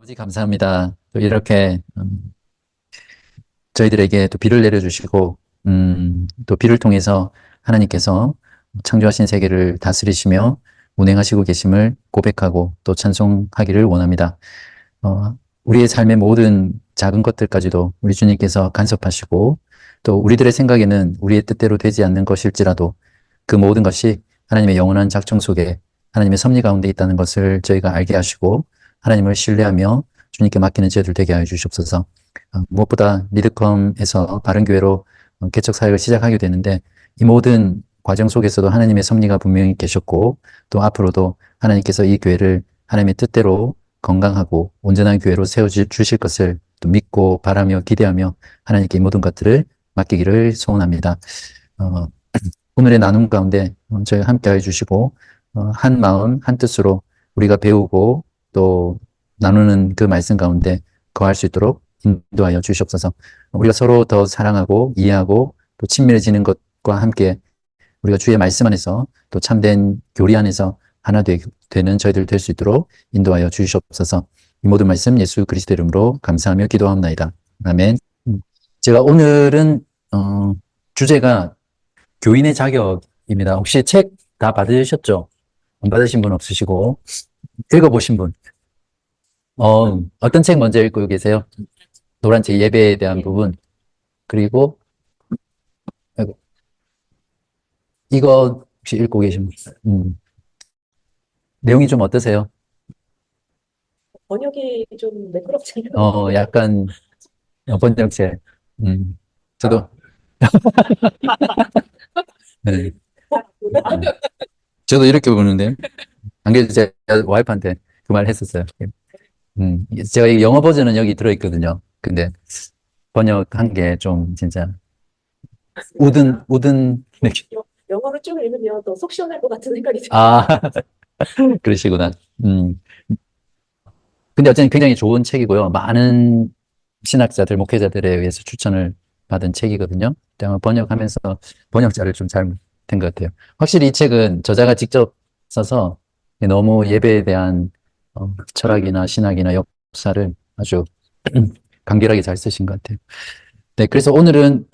아버지 감사합니다. 또 이렇게 저희들에게 또 비를 내려주시고 또 비를 통해서 하나님께서 창조하신 세계를 다스리시며 운행하시고 계심을 고백하고 또 찬송하기를 원합니다. 우리의 삶의 모든 작은 것들까지도 우리 주님께서 간섭하시고 또 우리들의 생각에는 우리의 뜻대로 되지 않는 것일지라도 그 모든 것이 하나님의 영원한 작정 속에 하나님의 섭리 가운데 있다는 것을 저희가 알게 하시고 하나님을 신뢰하며 주님께 맡기는 저희들 되게 하여 주시옵소서. 무엇보다 미드컴에서 바른교회로 개척 사역을 시작하게 되는데 이 모든 과정 속에서도 하나님의 섭리가 분명히 계셨고 또 앞으로도 하나님께서 이 교회를 하나님의 뜻대로 건강하고 온전한 교회로 세워주실 것을 또 믿고 바라며 기대하며 하나님께 이 모든 것들을 맡기기를 소원합니다. 오늘의 나눔 가운데 저희 함께 해주시고 한 마음 한 뜻으로 우리가 배우고 또 나누는 그 말씀 가운데 거할 수 있도록 인도하여 주시옵소서. 우리가 서로 더 사랑하고 이해하고 또 친밀해지는 것과 함께 우리가 주의 말씀 안에서 또 참된 교리 안에서 하나 되는 저희들 될 수 있도록 인도하여 주시옵소서. 이 모든 말씀 예수 그리스도 이름으로 감사하며 기도합나이다. 아멘. 제가 오늘은 주제가 교인의 자격입니다. 혹시 책 다 받으셨죠? 안 받으신 분 없으시고 읽어보신 분? 어떤 책 먼저 읽고 계세요? 노란 책 예배에 대한 부분. 그리고 아이고, 이거 혹시 읽고 계신 분? 내용이 좀 어떠세요? 번역이 좀 매끄럽지 않아요. 약간 번역책. 저도 네. 저도 이렇게 보는데 안 그래도 제가 와이프한테 그 말 했었어요. 제가 이 영어 버전은 여기 들어있거든요. 근데 번역한 게 좀 진짜 우든 느낌. 영어로 쭉 읽으면 더 속 시원할 것 같은 생각이 들어요. 아, 그러시구나. 근데 어쨌든 굉장히 좋은 책이고요. 많은 신학자들, 목회자들에 의해서 추천을 받은 책이거든요. 제가 번역하면서 번역자를 좀 잘못된 것 같아요. 확실히 이 책은 저자가 직접 써서 너무 예배에 대한 철학이나 신학이나 역사를 아주 간결하게 잘 쓰신 것 같아요. 네, 그래서 오늘은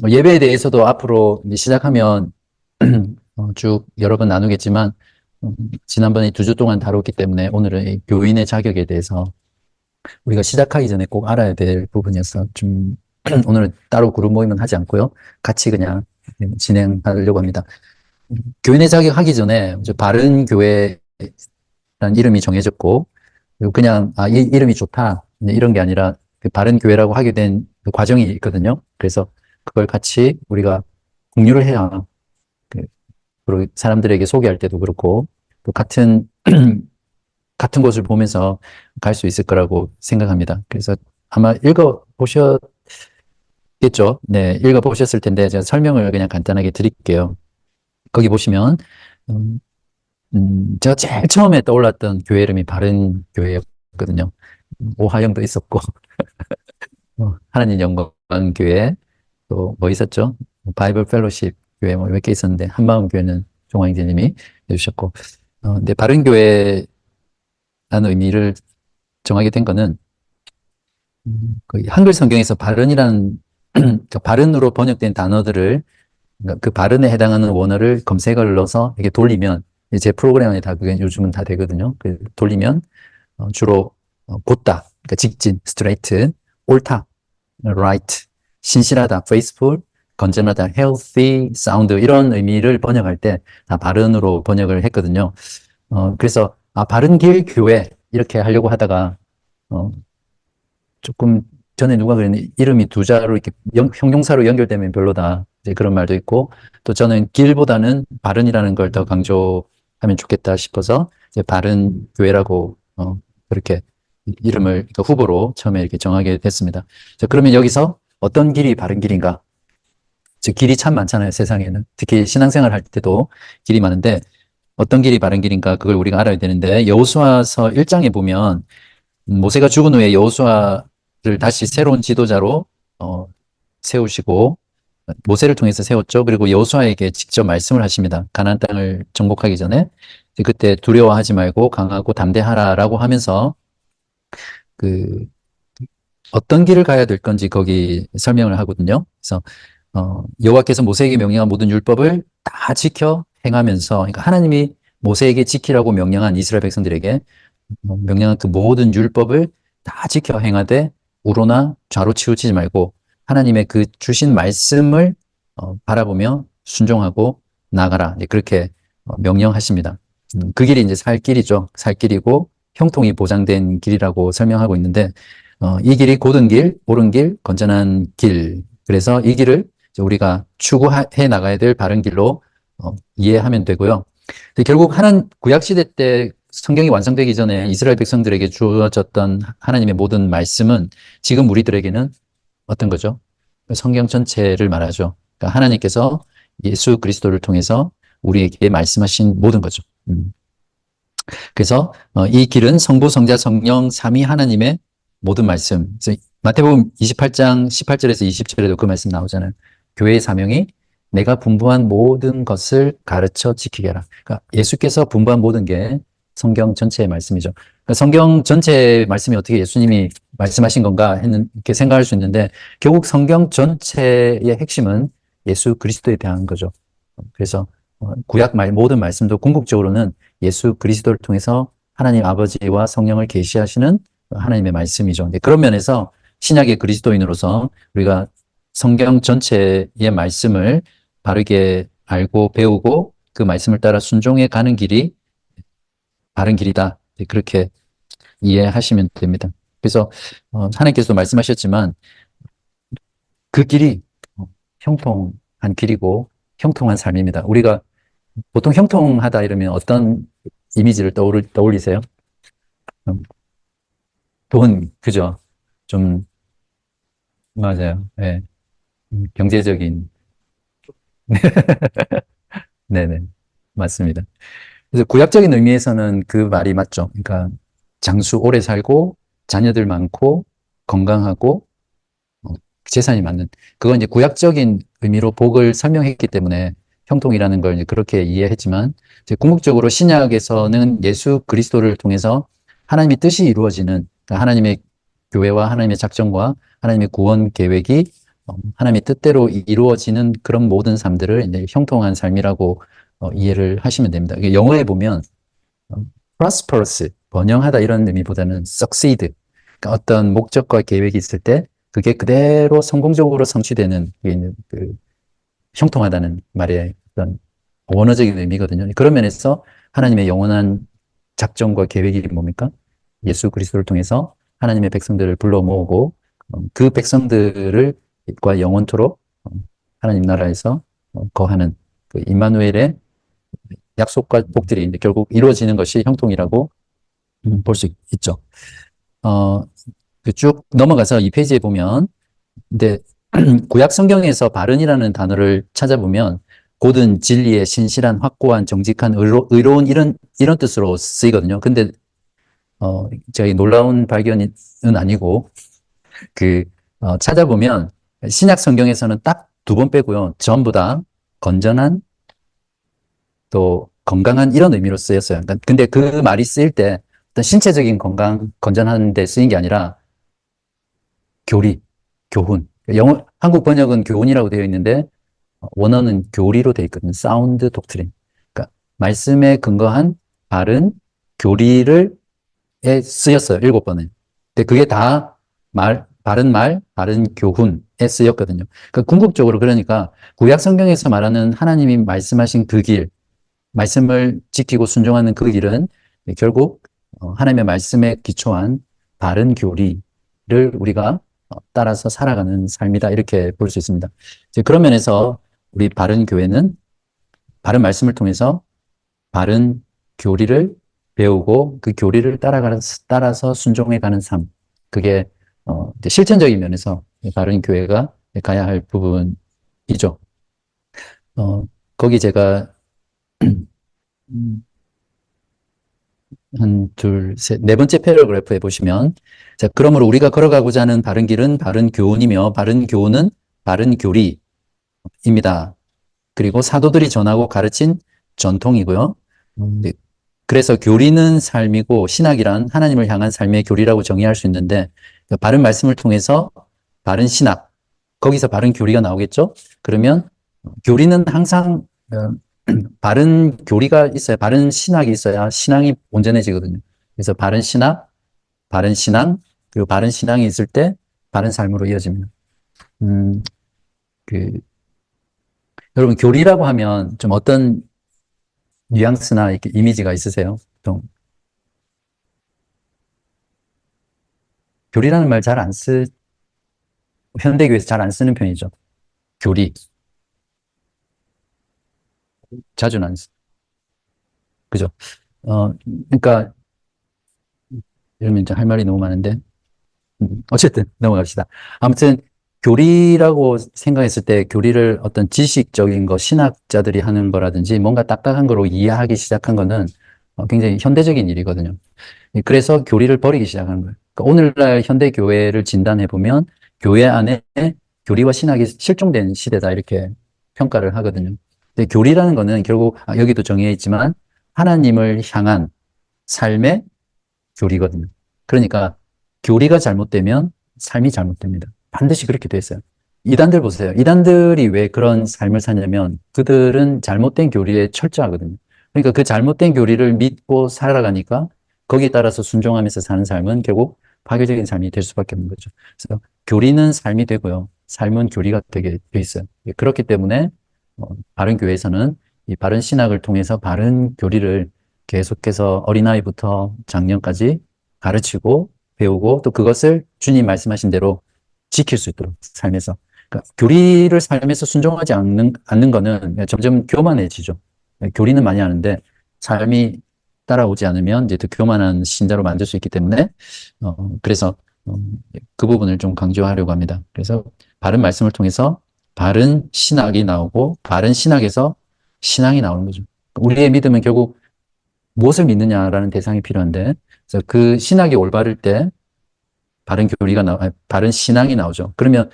뭐 예배에 대해서도 앞으로 이제 시작하면 쭉 여러 번 나누겠지만 지난번에 2주 동안 다뤘기 때문에 오늘은 이 교인의 자격에 대해서 우리가 시작하기 전에 꼭 알아야 될 부분이어서 좀 오늘은 따로 그룹 모임은 하지 않고요. 같이 그냥 진행하려고 합니다. 교인의 자격 하기 전에 이제 바른 교회라는 이름이 정해졌고 그리고 그냥 이 이름이 좋다 이런 게 아니라 그 바른 교회라고 하게 된 그 과정이 있거든요. 그래서 그걸 같이 우리가 공유를 해야 그리고 사람들에게 소개할 때도 그렇고 또 같은 곳을 보면서 갈 수 있을 거라고 생각합니다. 그래서 아마 읽어보셨겠죠? 네, 읽어보셨을 텐데 제가 설명을 그냥 간단하게 드릴게요. 거기 보시면 제가 제일 처음에 떠올랐던 교회 이름이 바른 교회였거든요. 오하영도 있었고 하나님 영광 교회 또 뭐 있었죠? 바이블 펠로십 교회 뭐 몇 개 있었는데 한마음 교회는 종황이재님이 해주셨고 근데 바른 교회라는 의미를 정하게 된 거는 그 한글 성경에서 바른이라는 그 바른으로 번역된 단어들을 그러니까 그 바른에 해당하는 원어를 검색어를 넣어서 이렇게 돌리면 제 프로그램 안에 다 그게 요즘은 다 되거든요. 그 돌리면 주로 곧다, 그러니까 직진, 스트레이트, 옳다, right, 신실하다, faithful, 건전하다, healthy, sound 이런 의미를 번역할 때 다 바른으로 번역을 했거든요. 그래서 바른 길 교회 이렇게 하려고 하다가 조금 전에 누가 그랬는데 이름이 두 자로 이렇게 형용사로 연결되면 별로다. 이제 그런 말도 있고 또 저는 길보다는 바른이라는 걸 더 강조하면 좋겠다 싶어서 이제 바른 교회라고 그렇게 이름을 그러니까 후보로 처음에 이렇게 정하게 됐습니다. 자, 그러면 여기서 어떤 길이 바른 길인가? 즉 길이 참 많잖아요, 세상에는. 특히 신앙생활 할 때도 길이 많은데 어떤 길이 바른 길인가 그걸 우리가 알아야 되는데 여호수아서 1장에 보면 모세가 죽은 후에 여호수아를 다시 새로운 지도자로 세우시고 모세를 통해서 세웠죠. 그리고 여호수아에게 직접 말씀을 하십니다. 가나안 땅을 정복하기 전에 그때 두려워하지 말고 강하고 담대하라라고 하면서 그 어떤 길을 가야 될 건지 거기 설명을 하거든요. 그래서 여호와께서 모세에게 명령한 모든 율법을 다 지켜 행하면서, 그러니까 하나님이 모세에게 지키라고 명령한 이스라엘 백성들에게 명령한 그 모든 율법을 다 지켜 행하되 우로나 좌로 치우치지 말고 하나님의 그 주신 말씀을 바라보며 순종하고 나가라. 이제 그렇게 명령하십니다. 그 길이 이제 살 길이죠. 살 길이고 형통이 보장된 길이라고 설명하고 있는데, 이 길이 곧은 길, 옳은 길, 건전한 길. 그래서 이 길을 이제 우리가 추구해 나가야 될 바른 길로 이해하면 되고요. 결국 구약시대 때 성경이 완성되기 전에 이스라엘 백성들에게 주어졌던 하나님의 모든 말씀은 지금 우리들에게는 어떤 거죠? 성경 전체를 말하죠. 그러니까 하나님께서 예수 그리스도를 통해서 우리에게 말씀하신 모든 거죠. 그래서 이 길은 성부, 성자, 성령, 삼위 하나님의 모든 말씀. 그래서 마태복음 28장 18절에서 20절에도 그 말씀 나오잖아요. 교회의 사명이 내가 분부한 모든 것을 가르쳐 지키게 하라. 그러니까 예수께서 분부한 모든 게 성경 전체의 말씀이죠. 그러니까 성경 전체의 말씀이 어떻게 예수님이 말씀하신 건가 이렇게 생각할 수 있는데, 결국 성경 전체의 핵심은 예수 그리스도에 대한 거죠. 그래서 구약 모든 말씀도 궁극적으로는 예수 그리스도를 통해서 하나님 아버지와 성령을 계시하시는 하나님의 말씀이죠. 그런 면에서 신약의 그리스도인으로서 우리가 성경 전체의 말씀을 바르게 알고 배우고 그 말씀을 따라 순종해 가는 길이 바른 길이다. 그렇게 이해하시면 됩니다. 그래서 하나님께서도 말씀하셨지만 그 길이 형통한 길이고 형통한 삶입니다. 우리가 보통 형통하다 이러면 어떤 이미지를 떠올리세요? 돈, 그죠? 좀, 맞아요. 네. 경제적인. 네네. 맞습니다. 그래서 구약적인 의미에서는 그 말이 맞죠. 그러니까 장수 오래 살고, 자녀들 많고, 건강하고, 재산이 많은. 그건 이제 구약적인 의미로 복을 설명했기 때문에 형통이라는 걸 이제 그렇게 이해했지만, 이제 궁극적으로 신약에서는 예수 그리스도를 통해서 하나님의 뜻이 이루어지는, 그러니까 하나님의 교회와 하나님의 작정과 하나님의 구원 계획이 하나님의 뜻대로 이루어지는 그런 모든 삶들을 이제 형통한 삶이라고 이해를 하시면 됩니다. 영어에 보면 prosperous, 번영하다 이런 의미보다는 succeed, 그러니까 어떤 목적과 계획이 있을 때 그게 그대로 성공적으로 성취되는 그 형통하다는 말의 어떤 원어적인 의미거든요. 그런 면에서 하나님의 영원한 작정과 계획이 뭡니까? 예수 그리스도를 통해서 하나님의 백성들을 불러 모으고 그 백성들과 영원토록 하나님 나라에서 거하는 그 임마누엘의 약속과 복들이 이제 결국 이루어지는 것이 형통이라고 볼 수 있죠. 쭉 넘어가서 이 페이지에 보면, 근데 구약 성경에서 바른이라는 단어를 찾아보면 곧은 진리의 신실한 확고한 정직한 의로운 이런 뜻으로 쓰이거든요. 근데 저희 놀라운 발견은 아니고 찾아보면 신약 성경에서는 딱 2번 빼고요. 전부 다 건전한 또 건강한 이런 의미로 쓰였어요. 근데 그 말이 쓰일 때 어떤 신체적인 건강, 건전한 데 쓰인 게 아니라 교리, 교훈. 한국 번역은 교훈이라고 되어 있는데 원어는 교리로 되어 있거든요. 사운드 독트린. 그러니까 말씀에 근거한 바른 교리를 쓰였어요. 7번에. 근데 그게 다 바른 말, 바른 교훈에 쓰였거든요. 그러니까 궁극적으로 그러니까 구약 성경에서 말하는 하나님이 말씀하신 그 길, 말씀을 지키고 순종하는 그 길은 결국 하나님의 말씀에 기초한 바른 교리를 우리가 따라서 살아가는 삶이다. 이렇게 볼 수 있습니다. 이제 그런 면에서 우리 바른 교회는 바른 말씀을 통해서 바른 교리를 배우고 그 교리를 따라서 순종해가는 삶. 그게 이제 실천적인 면에서 바른 교회가 가야 할 부분이죠. 거기 제가 네 번째 패러그래프에 보시면, 자, 그러므로 우리가 걸어가고자 하는 바른 길은 바른 교훈이며 바른 교훈은 바른 교리입니다. 그리고 사도들이 전하고 가르친 전통이고요. 그래서 교리는 삶이고 신학이란 하나님을 향한 삶의 교리라고 정의할 수 있는데 바른 말씀을 통해서 바른 신학, 거기서 바른 교리가 나오겠죠? 그러면 교리는 항상 바른 교리가 있어야, 바른 신학이 있어야 신앙이 온전해지거든요. 그래서 바른 신학, 바른 신앙, 그리고 바른 신앙이 있을 때 바른 삶으로 이어집니다. 음, 그, 여러분, 교리라고 하면 좀 어떤 뉘앙스나 이렇게 이미지가 있으세요? 보통 교리라는 말 잘 안 현대교에서 잘 안 쓰는 편이죠. 교리. 자주는 안 그죠? 그러니까, 이러면 이제 할 말이 너무 많은데, 어쨌든 넘어갑시다. 아무튼 교리라고 생각했을 때 교리를 어떤 지식적인 거, 신학자들이 하는 거라든지 뭔가 딱딱한 거로 이해하기 시작한 거는 굉장히 현대적인 일이거든요. 그래서 교리를 버리기 시작하는 거예요. 그러니까 오늘날 현대 교회를 진단해 보면 교회 안에 교리와 신학이 실종된 시대다 이렇게 평가를 하거든요. 근데 교리라는 거는 결국 여기도 정해 있지만 하나님을 향한 삶의 교리거든요. 그러니까 교리가 잘못되면 삶이 잘못됩니다. 반드시 그렇게 돼 있어요. 이단들 보세요. 이단들이 왜 그런 삶을 사냐면 그들은 잘못된 교리에 철저하거든요. 그러니까 그 잘못된 교리를 믿고 살아가니까 거기에 따라서 순종하면서 사는 삶은 결국 파괴적인 삶이 될 수밖에 없는 거죠. 그래서 교리는 삶이 되고요. 삶은 교리가 되게 돼 있어요. 그렇기 때문에 바른 교회에서는 이 바른 신학을 통해서 바른 교리를 계속해서 어린아이부터 장년까지 가르치고 배우고 또 그것을 주님 말씀하신 대로 지킬 수 있도록 삶에서. 그러니까 교리를 삶에서 순종하지 않는 거는 점점 교만해지죠. 교리는 많이 하는데 삶이 따라오지 않으면 이제 더 교만한 신자로 만들 수 있기 때문에 그래서 어, 그 부분을 좀 강조하려고 합니다. 그래서 바른 말씀을 통해서 바른 신학이 나오고 바른 신학에서 신앙이 나오는 거죠. 우리의 믿음은 결국 무엇을 믿느냐라는 대상이 필요한데, 그래서 그 신학이 올바를 때 바른 교리가 바른 신앙이 나오죠. 그러면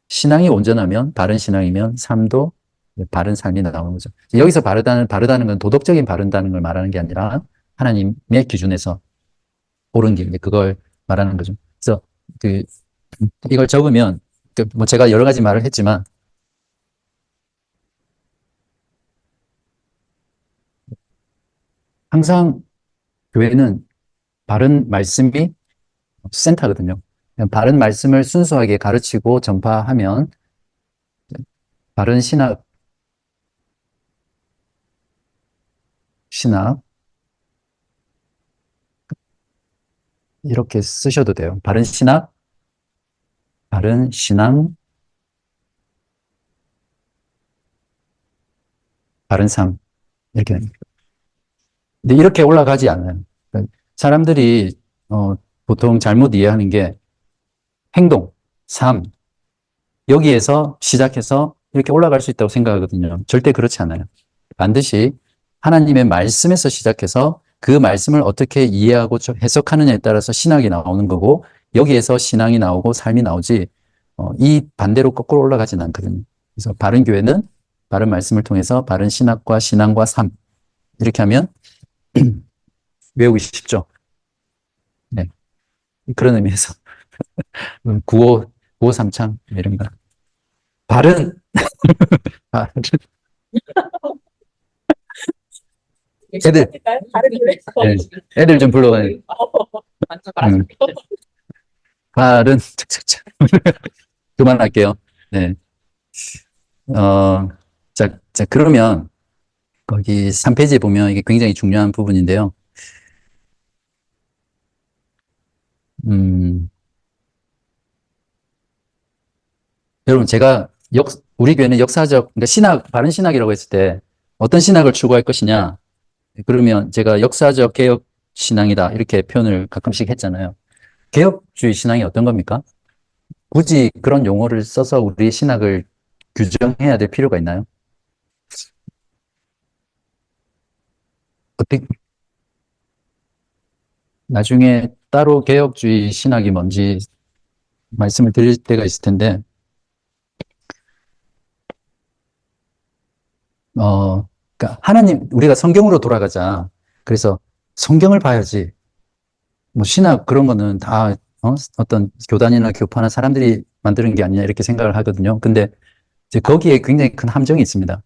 신앙이 온전하면 바른 신앙이면 삶도 바른 삶이 나오는 거죠. 여기서 바르다는 건 도덕적인 바른다는 걸 말하는 게 아니라 하나님의 기준에서 옳은 길, 그걸 말하는 거죠. 그래서 그 이걸 적으면 뭐 제가 여러 가지 말을 했지만 항상 교회는 바른 말씀이 센터거든요. 바른 말씀을 순수하게 가르치고 전파하면 바른 신학 이렇게 쓰셔도 돼요. 바른 신학, 바른 신앙, 바른 삶 이렇게 됩니다. 근데 이렇게 올라가지 않아요. 그러니까 사람들이 보통 잘못 이해하는 게 행동, 삶 여기에서 시작해서 이렇게 올라갈 수 있다고 생각하거든요. 절대 그렇지 않아요. 반드시 하나님의 말씀에서 시작해서 그 말씀을 어떻게 이해하고 해석하느냐에 따라서 신학이 나오는 거고 여기에서 신앙이 나오고 삶이 나오지 이 반대로 거꾸로 올라가지는 않거든요. 그래서 바른 교회는 바른 말씀을 통해서 바른 신학과 신앙과 삶 이렇게 하면 외우기 쉽죠. 네. 그런 의미에서 구호 삼창 이런 거 바른 바른 애들 다른 교회에서 네. 애들 좀 불러봐요. 완전 말하는 거. 바른 착착착 그만할게요. 네. 그러면 거기 3페이지에 보면 이게 굉장히 중요한 부분인데요. 음, 여러분 제가 우리 교회는 역사적 그러니까 바른 신학이라고 했을 때 어떤 신학을 추구할 것이냐? 그러면 제가 역사적 개혁 신앙이다 이렇게 표현을 가끔씩 했잖아요. 개혁주의 신앙이 어떤 겁니까? 굳이 그런 용어를 써서 우리 신학을 규정해야 될 필요가 있나요? 어떻게 나중에 따로 개혁주의 신학이 뭔지 말씀을 드릴 때가 있을 텐데, 그러니까 하나님, 우리가 성경으로 돌아가자. 그래서 성경을 봐야지. 뭐 신학 그런 거는 다 어떤 교단이나 교파나 사람들이 만드는 게 아니냐 이렇게 생각을 하거든요. 근데 이제 거기에 굉장히 큰 함정이 있습니다.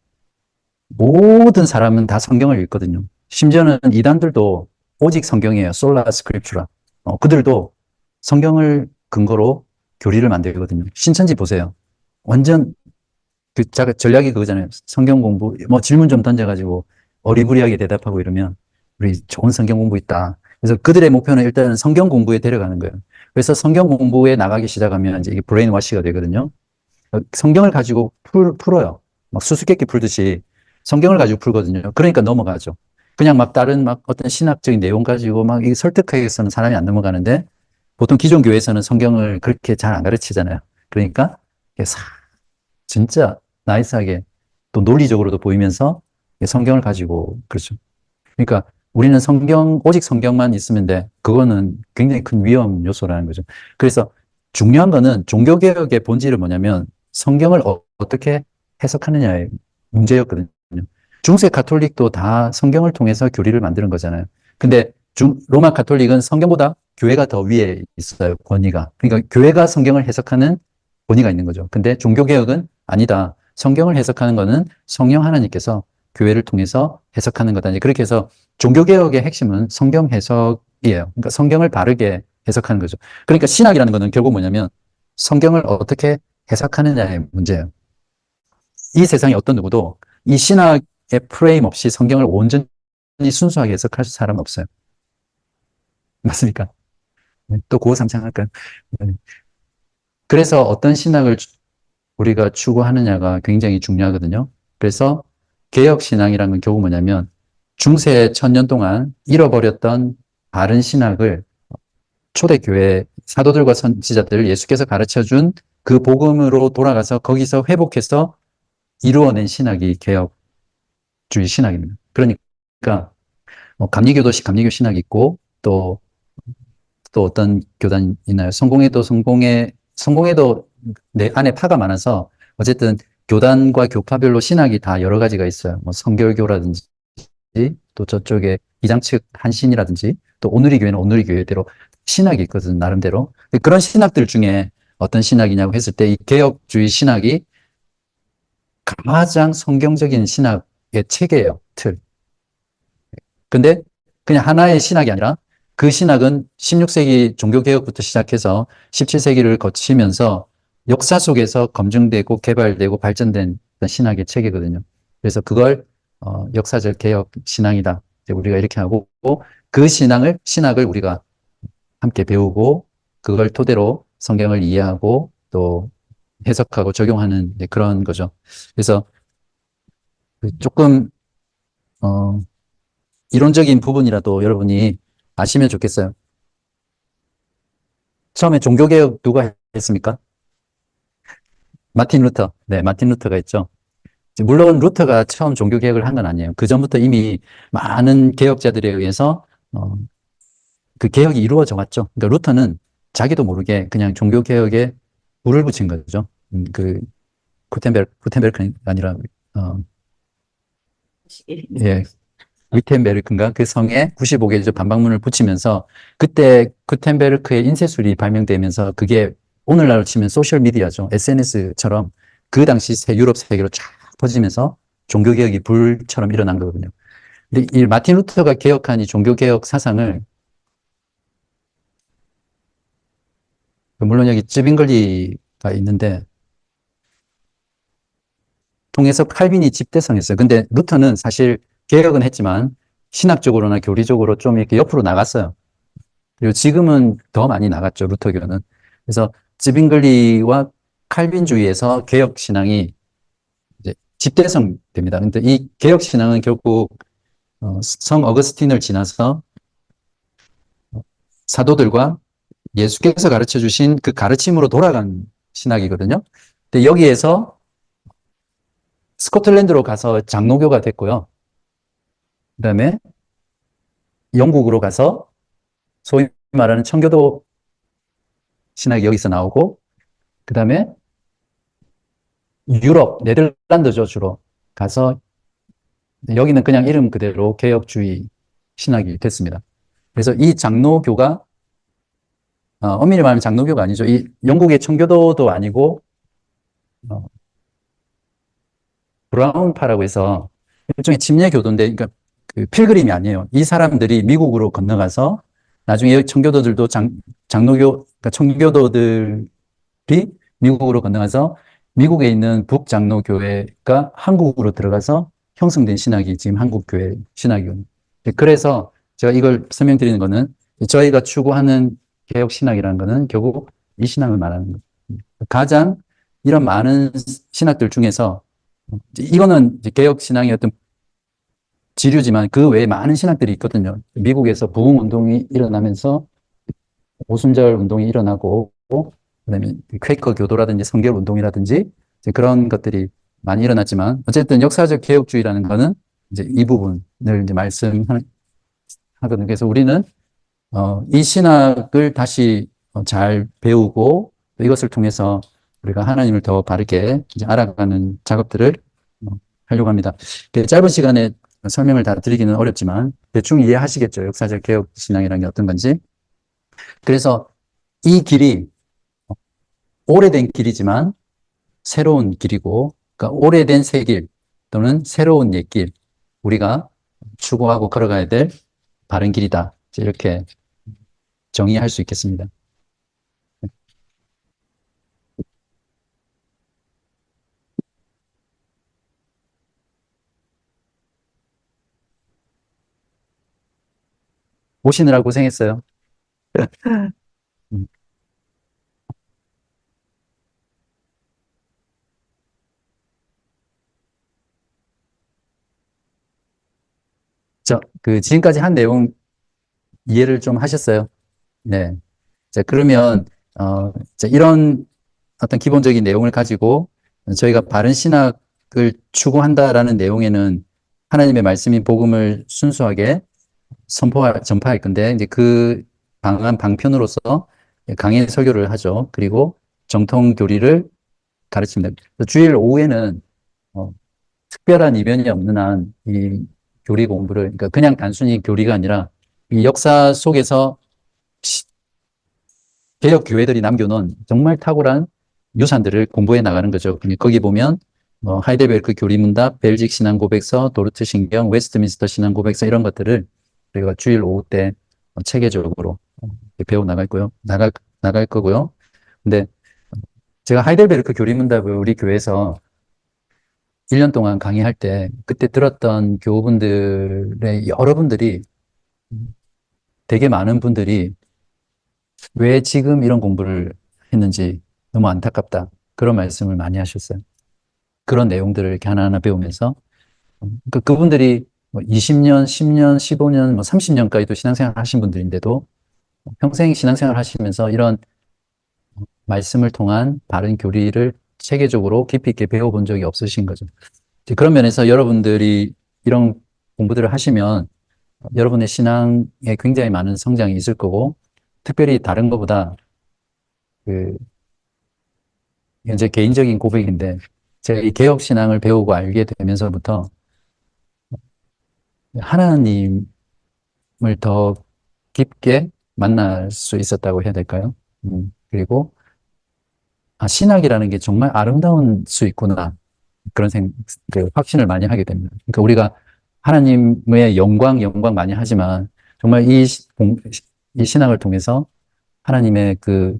모든 사람은 다 성경을 읽거든요. 심지어는 이단들도 오직 성경이에요. 솔라 스크립추라. 그들도 성경을 근거로 교리를 만들거든요. 신천지 보세요. 완전 전략이 그거잖아요. 성경 공부, 뭐 질문 좀 던져가지고 어리부리하게 대답하고 이러면 우리 좋은 성경 공부 있다. 그래서 그들의 목표는 일단은 성경 공부에 데려가는 거예요. 그래서 성경 공부에 나가기 시작하면 이제 이게 브레인 와시가 되거든요. 성경을 가지고 풀어요. 막 수수께끼 풀듯이 성경을 가지고 풀거든요. 그러니까 넘어가죠. 그냥 막 다른 막 어떤 신학적인 내용 가지고 막 이게 설득하기위해서는 사람이 안 넘어가는데 보통 기존 교회에서는 성경을 그렇게 잘 안 가르치잖아요. 그러니까 진짜 나이스하게 또 논리적으로도 보이면서 성경을 가지고 그렇죠. 그러니까 우리는 오직 성경만 있으면 돼. 그거는 굉장히 큰 위험 요소라는 거죠. 그래서 중요한 거는 종교개혁의 본질은 뭐냐면 성경을 떻게 해석하느냐의 문제였거든요. 중세 가톨릭도 다 성경을 통해서 교리를 만드는 거잖아요. 근데 로마 가톨릭은 성경보다 교회가 더 위에 있어요, 권위가. 그러니까 교회가 성경을 해석하는 권위가 있는 거죠. 근데 종교개혁은 아니다. 성경을 해석하는 거는 성령 하나님께서 교회를 통해서 해석하는 거다. 그렇게 해서 종교개혁의 핵심은 성경 해석이에요. 그러니까 성경을 바르게 해석하는 거죠. 그러니까 신학이라는 거는 결국 뭐냐면 성경을 어떻게 해석하느냐의 문제예요. 이 세상에 어떤 누구도 이 신학의 프레임 없이 성경을 온전히 순수하게 해석할 사람은 없어요. 맞습니까? 또 고삼창할까요? 그래서 어떤 신학을 우리가 추구하느냐가 굉장히 중요하거든요. 그래서 개혁신앙이라는 건 결국 뭐냐면 중세 1000년 동안 잃어버렸던 바른 신학을 초대교회 사도들과 선지자들 예수께서 가르쳐준 그 복음으로 돌아가서 거기서 회복해서 이루어낸 신학이 개혁주의 신학입니다. 그러니까 감리교도식 감리교 신학이 있고 또 어떤 교단이 있나요? 성공회도 내 안에 파가 많아서 어쨌든 교단과 교파별로 신학이 다 여러 가지가 있어요. 뭐 성결교라든지 또 저쪽에 이장측 한신이라든지 또 오누리 교회는 오누리 교회대로 신학이 있거든 나름대로. 그런 신학들 중에 어떤 신학이냐고 했을 때 이 개혁주의 신학이 가장 성경적인 신학의 체계예요. 틀. 근데 그냥 하나의 신학이 아니라 그 신학은 16세기 종교개혁부터 시작해서 17세기를 거치면서 역사 속에서 검증되고 개발되고 발전된 신학의 체계거든요. 그래서 그걸 역사적 개혁 신앙이다. 우리가 이렇게 하고 그 신학을 우리가 함께 배우고 그걸 토대로 성경을 이해하고 또 해석하고 적용하는 그런 거죠. 그래서 조금 이론적인 부분이라도 여러분이 아시면 좋겠어요. 처음에 종교개혁 누가 했습니까? 마틴 루터. 네, 마틴 루터가 했죠. 물론 루터가 처음 종교개혁을 한 건 아니에요. 그 전부터 이미 많은 개혁자들에 의해서 그 개혁이 이루어져 왔죠. 그러니까 루터는 자기도 모르게 그냥 종교개혁에 불을 붙인 거죠. 그 구텐베르크가 아니라 예, 위텐베르크인가 그 성에 95개조 반박문을 붙이면서 그때 구텐베르크의 인쇄술이 발명되면서 그게 오늘날로 치면 소셜 미디어죠. SNS처럼 그 당시 유럽 세계로 쫙 퍼지면서 종교개혁이 불처럼 일어난 거거든요. 근데 이 마틴 루터가 개혁한 이 종교개혁 사상을 물론 여기 쯔빙글리가 있는데 통해서 칼빈이 집대성했어요. 근데 루터는 사실 개혁은 했지만 신학적으로나 교리적으로 좀 이렇게 옆으로 나갔어요. 그리고 지금은 더 많이 나갔죠, 루터교는. 그래서 즈빙글리와 칼빈주의에서 개혁신앙이 이제 집대성됩니다. 근데 이 개혁신앙은 결국 성 어거스틴을 지나서 사도들과 예수께서 가르쳐 주신 그 가르침으로 돌아간 신학이거든요. 근데 여기에서 스코틀랜드로 가서 장로교가 됐고요. 그 다음에 영국으로 가서 소위 말하는 청교도 신학이 여기서 나오고, 그 다음에 유럽, 네덜란드죠, 주로. 가서, 여기는 그냥 이름 그대로 개혁주의 신학이 됐습니다. 그래서 이 장로교가 엄밀히 말하면 장로교가 아니죠. 이 영국의 청교도도 아니고 어, 브라운파라고 해서 일종의 침례 교도인데, 그러니까 그 필그림이 아니에요. 이 사람들이 미국으로 건너가서 나중에 청교도들도 장로교, 그러니까 청교도들이 미국으로 건너가서 미국에 있는 북장로교회가 한국으로 들어가서 형성된 신학이 지금 한국교회 신학이거든요. 그래서 제가 이걸 설명드리는 거는 저희가 추구하는 개혁 신학이라는 거는 결국 이 신학을 말하는 거예요. 가장 이런 많은 신학들 중에서 이거는 이제 개혁 신앙의 어떤 지류지만 그 외에 많은 신학들이 있거든요. 미국에서 부흥 운동이 일어나면서 오순절 운동이 일어나고, 그다음에 퀘이커 교도라든지 성결 운동이라든지 이제 그런 것들이 많이 일어났지만, 어쨌든 역사적 개혁주의라는 거는 이제 이 부분을 이제 말씀하거든요. 그래서 우리는 이 신학을 다시 잘 배우고 또 이것을 통해서 우리가 하나님을 더 바르게 이제 알아가는 작업들을 하려고 합니다. 짧은 시간에 설명을 다 드리기는 어렵지만 대충 이해하시겠죠. 역사적 개혁 신앙이라는 게 어떤 건지. 그래서 이 길이 오래된 길이지만 새로운 길이고, 그러니까 오래된 새 길 또는 새로운 옛길, 우리가 추구하고 걸어가야 될 바른 길이다. 이렇게 정의할 수 있겠습니다. 오시느라 고생했어요. 음. 지금까지 한 내용 이해를 좀 하셨어요? 네. 자, 그러면, 이런 어떤 기본적인 내용을 가지고 저희가 바른 신학을 추구한다라는 내용에는 하나님의 말씀인 복음을 순수하게 전파할 건데, 이제 그 방편으로서 강의 설교를 하죠. 그리고 정통 교리를 가르칩니다. 주일 오후에는 어, 특별한 이변이 없는 한 이 교리 공부를, 그러니까 그냥 단순히 교리가 아니라 이 역사 속에서 개혁 교회들이 남겨놓은 정말 탁월한 유산들을 공부해 나가는 거죠. 거기 보면 하이델베르크 교리문답, 벨직 신앙 고백서, 도르트 신경, 웨스트민스터 신앙 고백서 이런 것들을 우리가 주일 오후 때 체계적으로 배워 나갈 거고요. 근데 제가 하이델베르크 교리문답을 우리 교회에서 1년 동안 강의할 때 그때 들었던 교우분들의 여러분들이, 되게 많은 분들이 왜 지금 이런 공부를 했는지 너무 안타깝다, 그런 말씀을 많이 하셨어요. 그런 내용들을 이렇게 하나하나 배우면서 그분들이 20년, 10년, 15년, 30년까지도 신앙생활 하신 분들인데도 평생 신앙생활 하시면서 이런 말씀을 통한 바른 교리를 체계적으로 깊이 있게 배워본 적이 없으신 거죠. 그런 면에서 여러분들이 이런 공부들을 하시면 여러분의 신앙에 굉장히 많은 성장이 있을 거고, 특별히 다른 것보다 이제 개인적인 고백인데, 제가 이 개혁신앙을 배우고 알게 되면서부터 하나님을 더 깊게 만날 수 있었다고 해야 될까요? 그리고 신학이라는 게 정말 아름다운 수 있구나, 그런 확신을 많이 하게 됩니다. 그러니까 우리가 하나님의 영광 많이 하지만 정말 이 신학을 통해서 하나님의 그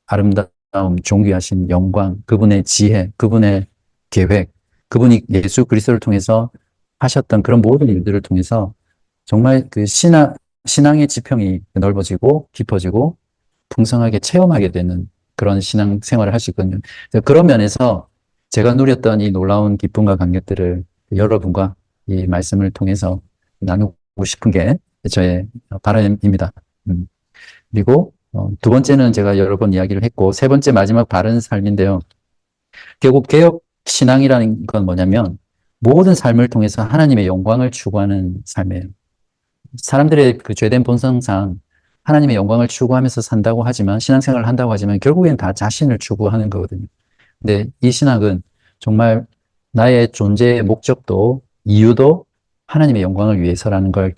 아름다움, 존귀하신 영광, 그분의 지혜, 그분의 계획, 그분이 예수 그리스도를 통해서 하셨던 그런 모든 일들을 통해서 정말 그 신앙의 지평이 넓어지고 깊어지고 풍성하게 체험하게 되는 그런 신앙 생활을 할 수 있거든요. 그런 면에서 제가 누렸던 이 놀라운 기쁨과 감격들을 여러분과 이 말씀을 통해서 나누고 싶은 게 저의 바람입니다. 그리고 두 번째는 제가 여러 번 이야기를 했고, 세 번째 마지막 바른 삶인데요. 결국 개혁 신앙이라는 건 뭐냐면 모든 삶을 통해서 하나님의 영광을 추구하는 삶이에요. 사람들의 그 죄된 본성상 하나님의 영광을 추구하면서 산다고 하지만, 신앙생활을 한다고 하지만 결국엔 다 자신을 추구하는 거거든요. 근데 이 신학은 정말 나의 존재의 목적도 이유도 하나님의 영광을 위해서라는 걸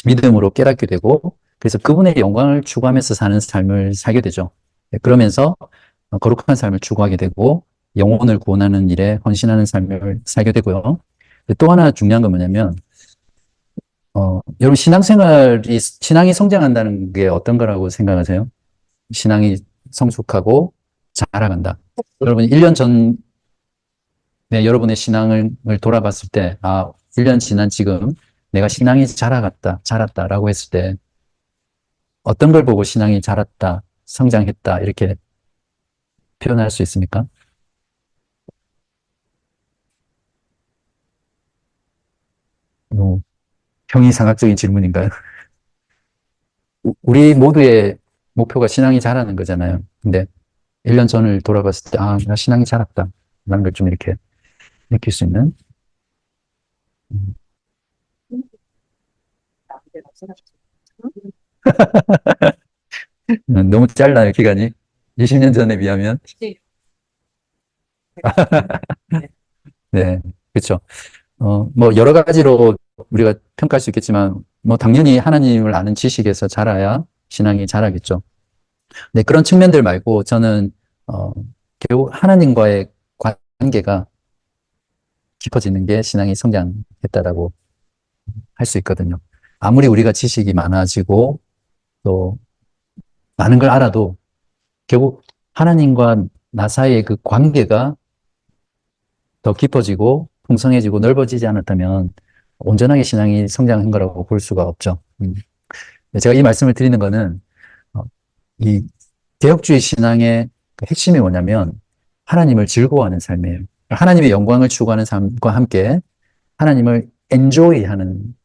믿음으로 깨닫게 되고, 그래서 그분의 영광을 추구하면서 사는 삶을 살게 되죠. 네, 그러면서 거룩한 삶을 추구하게 되고, 영혼을 구원하는 일에 헌신하는 삶을 살게 되고요. 또 하나 중요한 건 뭐냐면, 여러분, 신앙이 성장한다는 게 어떤 거라고 생각하세요? 신앙이 성숙하고 자라간다. 여러분, 1년 전에 여러분의 신앙을 돌아봤을 때, 1년 지난 지금 내가 신앙이 자랐다라고 했을 때, 어떤 걸 보고 신앙이 자랐다, 성장했다, 이렇게 표현할 수 있습니까? 뭐, 형이상학적인 질문인가요? 우리 모두의 목표가 신앙이 자라는 거잖아요. 근데 1년 전을 돌아봤을 때, 내가 신앙이 자랐다. 라는 걸 좀 이렇게 느낄 수 있는. 음, 너무 짧나요, 기간이? 20년 전에 비하면? 네, 그렇죠. 뭐, 여러 가지로 우리가 평가할 수 있겠지만, 뭐, 당연히 하나님을 아는 지식에서 자라야 신앙이 자라겠죠. 네, 그런 측면들 말고, 저는, 결국 하나님과의 관계가 깊어지는 게 신앙이 성장했다라고 할 수 있거든요. 아무리 우리가 지식이 많아지고, 또, 많은 걸 알아도, 결국 하나님과 나 사이의 그 관계가 더 깊어지고 풍성해지고 넓어지지 않았다면 온전하게 신앙이 성장한 거라고 볼 수가 없죠. 제가 이 말씀을 드리는 거는 이 개혁주의 신앙의 그 핵심이 뭐냐면 하나님을 즐거워하는 삶이에요. 하나님의 영광을 추구하는 삶과 함께 하나님을 엔조이하는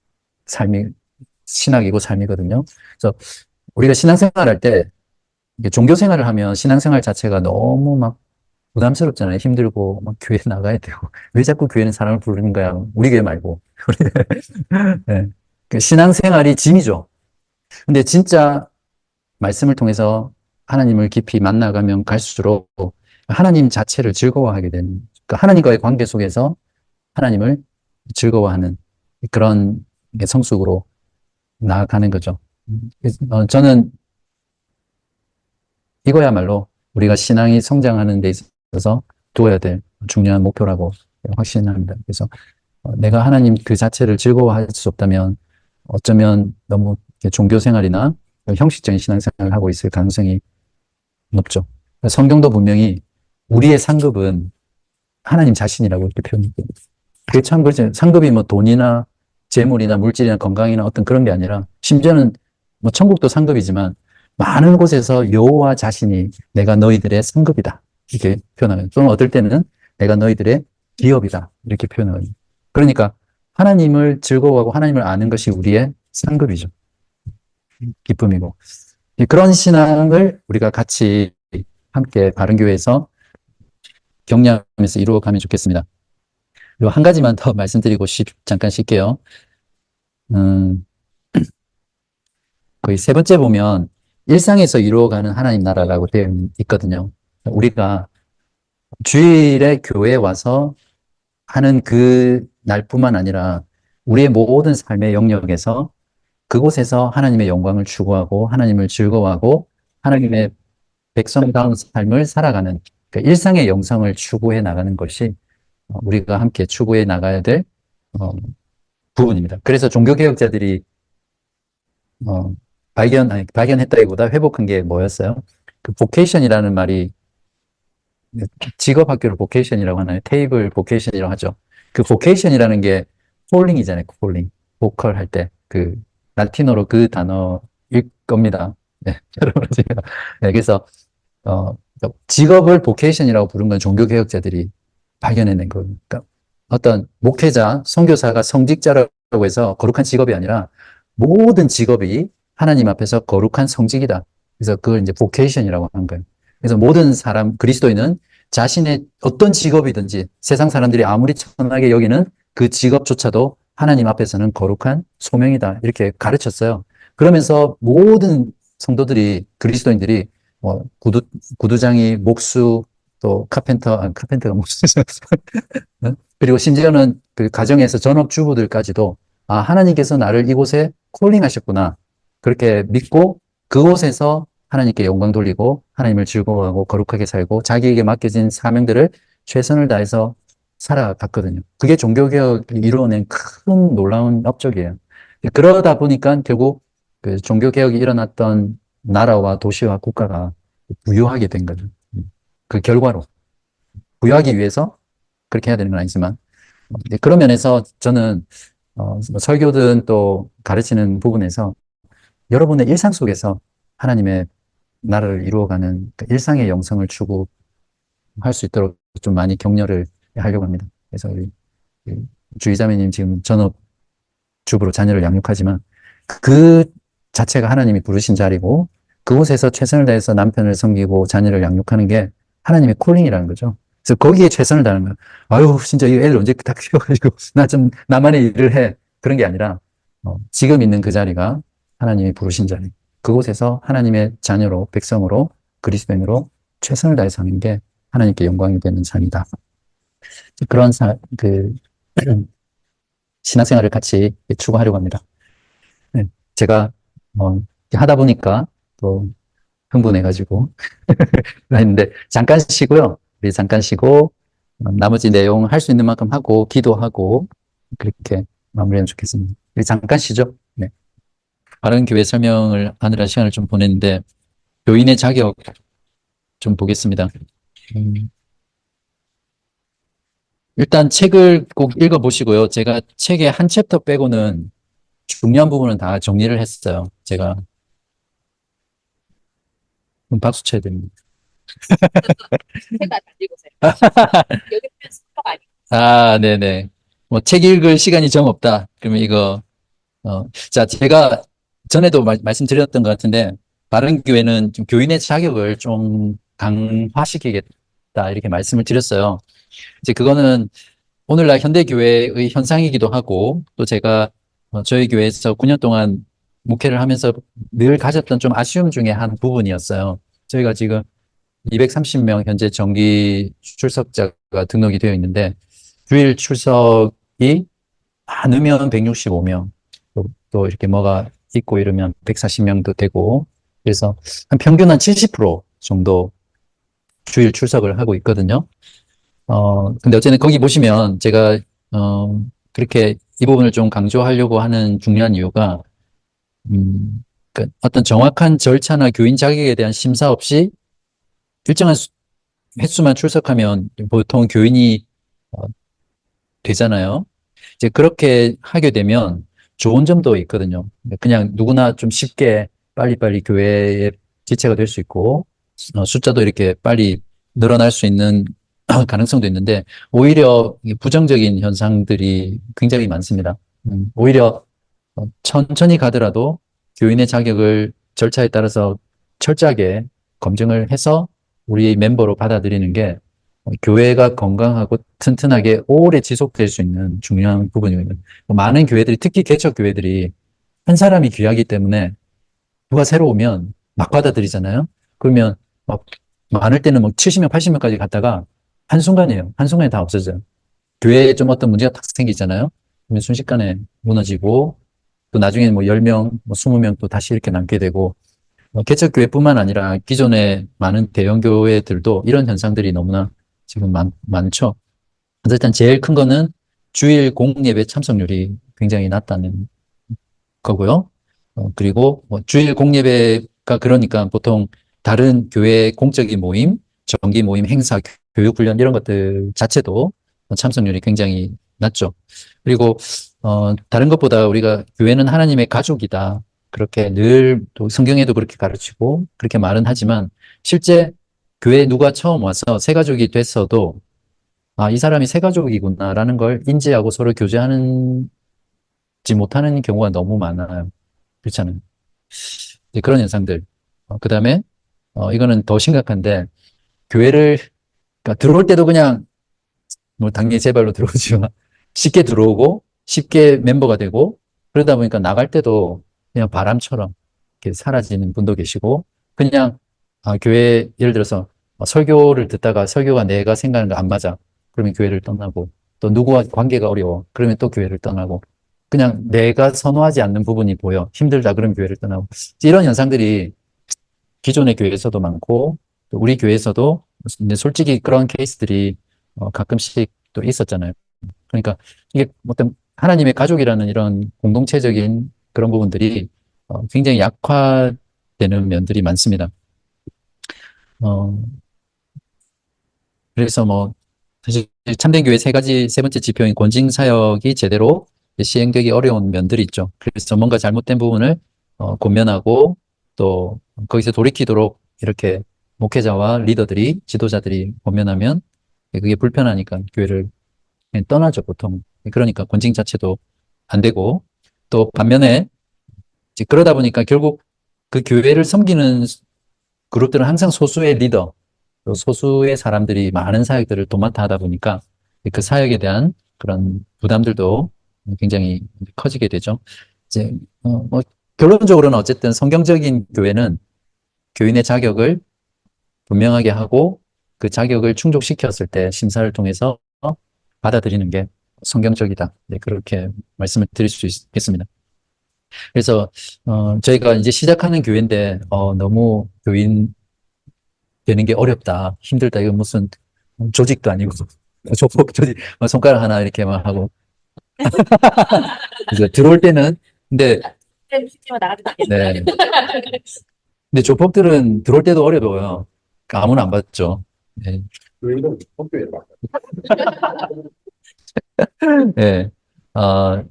삶이 신학이고 삶이거든요. 그래서 우리가 신앙생활할 때 종교 생활을 하면 신앙생활 자체가 너무 막 부담스럽잖아요. 힘들고 막 교회 나가야 되고 왜 자꾸 교회는 사람을 부르는 거야? 우리 교회 말고. 네. 그 신앙생활이 짐이죠. 근데 진짜 말씀을 통해서 하나님을 깊이 만나가면 갈수록 하나님 자체를 즐거워하게 되는, 그러니까 하나님과의 관계 속에서 하나님을 즐거워하는 그런 성숙으로 나아가는 거죠. 저는 이거야말로 우리가 신앙이 성장하는 데 있어서 두어야 될 중요한 목표라고 확신합니다. 그래서 내가 하나님 그 자체를 즐거워할 수 없다면 어쩌면 너무 종교 생활이나 형식적인 신앙생활을 하고 있을 가능성이 높죠. 성경도 분명히 우리의 상급은 하나님 자신이라고 이렇게 표현합니다. 그게 참 그렇죠. 상급이 뭐 돈이나 재물이나 물질이나 건강이나 어떤 그런 게 아니라 심지어는 뭐 천국도 상급이지만 많은 곳에서 여호와 자신이 내가 너희들의 상급이다. 이렇게 표현하면 또는 어떨 때는 내가 너희들의 기업이다. 이렇게 표현하거든요. 그러니까 하나님을 즐거워하고 하나님을 아는 것이 우리의 상급이죠. 기쁨이고. 그런 신앙을 우리가 같이 함께 바른교회에서 격려하면서 이루어가면 좋겠습니다. 그리고 한 가지만 더 말씀드리고 잠깐 쉴게요. 음, 거의 세 번째 보면 일상에서 이루어가는 하나님 나라라고 되어 있거든요. 우리가 주일에 교회에 와서 하는 그 날뿐만 아니라 우리의 모든 삶의 영역에서 그곳에서 하나님의 영광을 추구하고 하나님을 즐거워하고 하나님의 백성다운 삶을 살아가는 그러니까 일상의 영성을 추구해 나가는 것이 우리가 함께 추구해 나가야 될 부분입니다. 그래서 종교개혁자들이 발견했다기보다 회복한 게 뭐였어요? 그 보케이션이라는 말이 직업학교를 보케이션이라고 하나요? 테이블 보케이션이라고 하죠. 그 보케이션이라는 게 콜링이잖아요. 콜링. 보컬 할 때 그 라틴어로 그 단어일 겁니다. 네, 여러분 제가 그래서 직업을 보케이션이라고 부른 건 종교개혁자들이 발견해낸 거예요. 그러니까 어떤 목회자, 선교사가 성직자라고 해서 거룩한 직업이 아니라 모든 직업이 하나님 앞에서 거룩한 성직이다. 그래서 그걸 이제 보케이션이라고 하는 거예요. 그래서 모든 사람, 그리스도인은 자신의 어떤 직업이든지 세상 사람들이 아무리 천하게 여기는 그 직업조차도 하나님 앞에서는 거룩한 소명이다. 이렇게 가르쳤어요. 그러면서 모든 성도들이, 그리스도인들이 구두장이, 목수, 또 카펜터가 목수죠. 그리고 심지어는 그 가정에서 전업주부들까지도 하나님께서 나를 이곳에 콜링하셨구나. 그렇게 믿고 그곳에서 하나님께 영광 돌리고 하나님을 즐거워하고 거룩하게 살고 자기에게 맡겨진 사명들을 최선을 다해서 살아갔거든요. 그게 종교개혁이 이루어낸 큰 놀라운 업적이에요. 그러다 보니까 결국 그 종교개혁이 일어났던 나라와 도시와 국가가 부유하게 된 거죠. 그 결과로. 부유하기 위해서 그렇게 해야 되는 건 아니지만. 그런 면에서 저는 설교든 또 가르치는 부분에서 여러분의 일상 속에서 하나님의 나라를 이루어가는 그 일상의 영성을 추구할 수 있도록 좀 많이 격려를 하려고 합니다. 그래서 우리 주의자매님 지금 전업주부로 자녀를 양육하지만 그 자체가 하나님이 부르신 자리고 그곳에서 최선을 다해서 남편을 섬기고 자녀를 양육하는 게 하나님의 콜링이라는 거죠. 그래서 거기에 최선을 다하는 거예요. 아유, 진짜 이 애를 언제 다 키워가지고 나 좀 나만의 일을 해. 그런 게 아니라 지금 있는 그 자리가 하나님이 부르신 자리. 그곳에서 하나님의 자녀로 백성으로 그리스도인으로 최선을 다해서 하는 게 하나님께 영광이 되는 삶이다. 그런 신앙생활을 같이 추구하려고 합니다. 네, 제가 하다 보니까 또 흥분해가지고 했는데 잠깐 쉬고요. 우리 잠깐 쉬고 나머지 내용 할 수 있는 만큼 하고 기도하고 그렇게 마무리하면 좋겠습니다. 우리 잠깐 쉬죠. 네. 바른 교회 설명을 하느라 시간을 좀 보냈는데 교인의 자격 좀 보겠습니다. 일단 책을 꼭 읽어보시고요. 제가 책의 한 챕터 빼고는 중요한 부분은 다 정리를 했어요. 제가 박수 쳐야 됩니다. 제가 다 읽으세요. 여기 표현 스포가 아니에요. 네네. 뭐 책 읽을 시간이 정 없다. 그러면 이거 자, 제가 전에도 말씀드렸던 것 같은데 바른 교회는 좀 교인의 자격을 좀 강화시키겠다 이렇게 말씀을 드렸어요. 이제 그거는 오늘날 현대교회의 현상이기도 하고 또 제가 저희 교회에서 9년 동안 목회를 하면서 늘 가졌던 좀 아쉬움 중에 한 부분이었어요. 저희가 지금 230명 현재 정기 출석자가 등록이 되어 있는데 주일 출석이 많으면 165명 또 이렇게 뭐가 있고 이러면 140명도 되고 그래서 한 평균 한 70% 정도 주일 출석을 하고 있거든요. 근데 어쨌든 거기 보시면 제가, 그렇게 이 부분을 좀 강조하려고 하는 중요한 이유가, 그 어떤 정확한 절차나 교인 자격에 대한 심사 없이 일정한 횟수만 출석하면 보통 교인이 되잖아요. 이제 그렇게 하게 되면 좋은 점도 있거든요. 그냥 누구나 좀 쉽게 빨리빨리 교회에 지체가 될 수 있고, 숫자도 이렇게 빨리 늘어날 수 있는 가능성도 있는데, 오히려 부정적인 현상들이 굉장히 많습니다. 오히려 천천히 가더라도 교인의 자격을 절차에 따라서 철저하게 검증을 해서 우리 멤버로 받아들이는 게 교회가 건강하고 튼튼하게 오래 지속될 수 있는 중요한 부분이거든요. 많은 교회들이, 특히 개척 교회들이 한 사람이 귀하기 때문에 누가 새로 오면 막 받아들이잖아요. 그러면 막 많을 때는 뭐 70명, 80명까지 갔다가 한순간이에요. 한순간에 다 없어져요. 교회에 좀 어떤 문제가 탁 생기잖아요. 그러면 순식간에 무너지고 또 나중에는 뭐 10명, 뭐 20명 또 다시 이렇게 남게 되고 개척교회뿐만 아니라 기존의 많은 대형 교회들도 이런 현상들이 너무나 지금 많죠. 일단 제일 큰 거는 주일 공예배 참석률이 굉장히 낮다는 거고요. 그리고 뭐 주일 공예배가 그러니까 보통 다른 교회 공적인 모임, 정기 모임, 행사, 교육훈련 이런 것들 자체도 참석률이 굉장히 낮죠. 그리고 다른 것보다 우리가 교회는 하나님의 가족이다. 그렇게 늘 또 성경에도 그렇게 가르치고 그렇게 말은 하지만 실제 교회에 누가 처음 와서 새 가족이 됐어도 이 사람이 새 가족이구나라는 걸 인지하고 서로 교제하지 못하는 경우가 너무 많아요. 그렇잖아요. 이제 그런 현상들. 그 다음에 이거는 더 심각한데 교회를 그러니까 들어올 때도 그냥 뭐 당연히 제 발로 들어오지만 쉽게 들어오고 쉽게 멤버가 되고 그러다 보니까 나갈 때도 그냥 바람처럼 이렇게 사라지는 분도 계시고 그냥 교회 예를 들어서 설교를 듣다가 설교가 내가 생각하는 거 안 맞아. 그러면 교회를 떠나고 또 누구와 관계가 어려워. 그러면 또 교회를 떠나고 그냥 내가 선호하지 않는 부분이 보여. 힘들다 그런 교회를 떠나고. 이런 현상들이 기존의 교회에서도 많고, 또 우리 교회에서도 근데 솔직히 그런 케이스들이 가끔씩 또 있었잖아요. 그러니까 이게 어떤 하나님의 가족이라는 이런 공동체적인 그런 부분들이 굉장히 약화되는 면들이 많습니다. 어, 그래서 뭐 사실 참된 교회 세 번째 지표인 권징 사역이 제대로 시행되기 어려운 면들이 있죠. 그래서 뭔가 잘못된 부분을 권면하고 또 거기서 돌이키도록 이렇게 목회자와 리더들이 지도자들이 권면하면 그게 불편하니까 교회를 그냥 떠나죠, 보통. 그러니까 권징 자체도 안 되고 또 반면에 이제 그러다 보니까 결국 그 교회를 섬기는 그룹들은 항상 소수의 리더, 또 소수의 사람들이 많은 사역들을 도맡아 하다 보니까 그 사역에 대한 그런 부담들도 굉장히 커지게 되죠. 이제 뭐 결론적으로는 어쨌든 성경적인 교회는 교인의 자격을 분명하게 하고 그 자격을 충족시켰을 때 심사를 통해서 받아들이는 게 성경적이다. 네, 그렇게 말씀을 드릴 수 있겠습니다. 그래서 저희가 이제 시작하는 교회인데 너무 교인 되는 게 어렵다, 힘들다. 이거 무슨 조직도 아니고 조폭 조직 손가락 하나 이렇게만 하고 그래서 들어올 때는 근데 시키면 나가도 네. 근데 조폭들은 들어올 때도 어려워요. 그러니까 아무나 안 받죠. 네. 교회는 학교에 막 네. 아,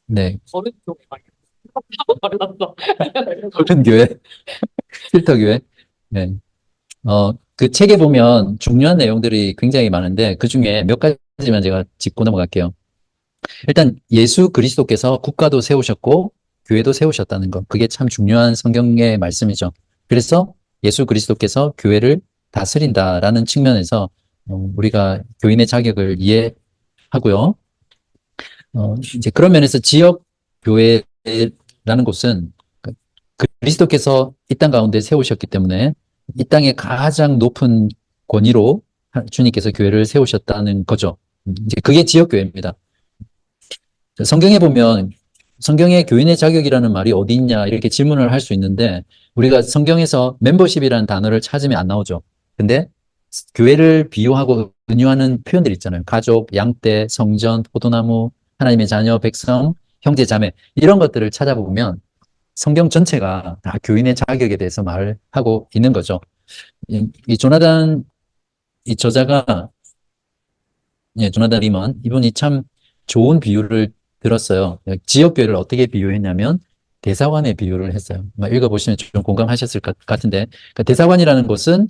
네. 어른 교회 말이야. 몰랐어. 어른 교회, 필터 교회. 네. 그 책에 보면 중요한 내용들이 굉장히 많은데 그 중에 몇 가지만 제가 짚고 넘어갈게요. 일단 예수 그리스도께서 국가도 세우셨고 교회도 세우셨다는 것. 그게 참 중요한 성경의 말씀이죠. 그래서 예수 그리스도께서 교회를 다스린다라는 측면에서 우리가 교인의 자격을 이해하고요. 이제 그런 면에서 지역 교회라는 곳은 그리스도께서 이 땅 가운데 세우셨기 때문에 이 땅의 가장 높은 권위로 주님께서 교회를 세우셨다는 거죠. 이제 그게 지역 교회입니다. 성경에 보면 성경에 교인의 자격이라는 말이 어디 있냐 이렇게 질문을 할 수 있는데 우리가 성경에서 멤버십이라는 단어를 찾으면 안 나오죠. 근데 교회를 비유하고 은유하는 표현들 있잖아요. 가족, 양떼, 성전, 포도나무, 하나님의 자녀, 백성, 형제, 자매 이런 것들을 찾아보면 성경 전체가 다 교인의 자격에 대해서 말을 하고 있는 거죠. 이 조나단 이 저자가 조나단 리먼 이분이 참 좋은 비유를 들었어요. 지역교회를 어떻게 비유했냐면 대사관의 비유를 했어요. 읽어보시면 좀 공감하셨을 것 같은데 그러니까 대사관이라는 곳은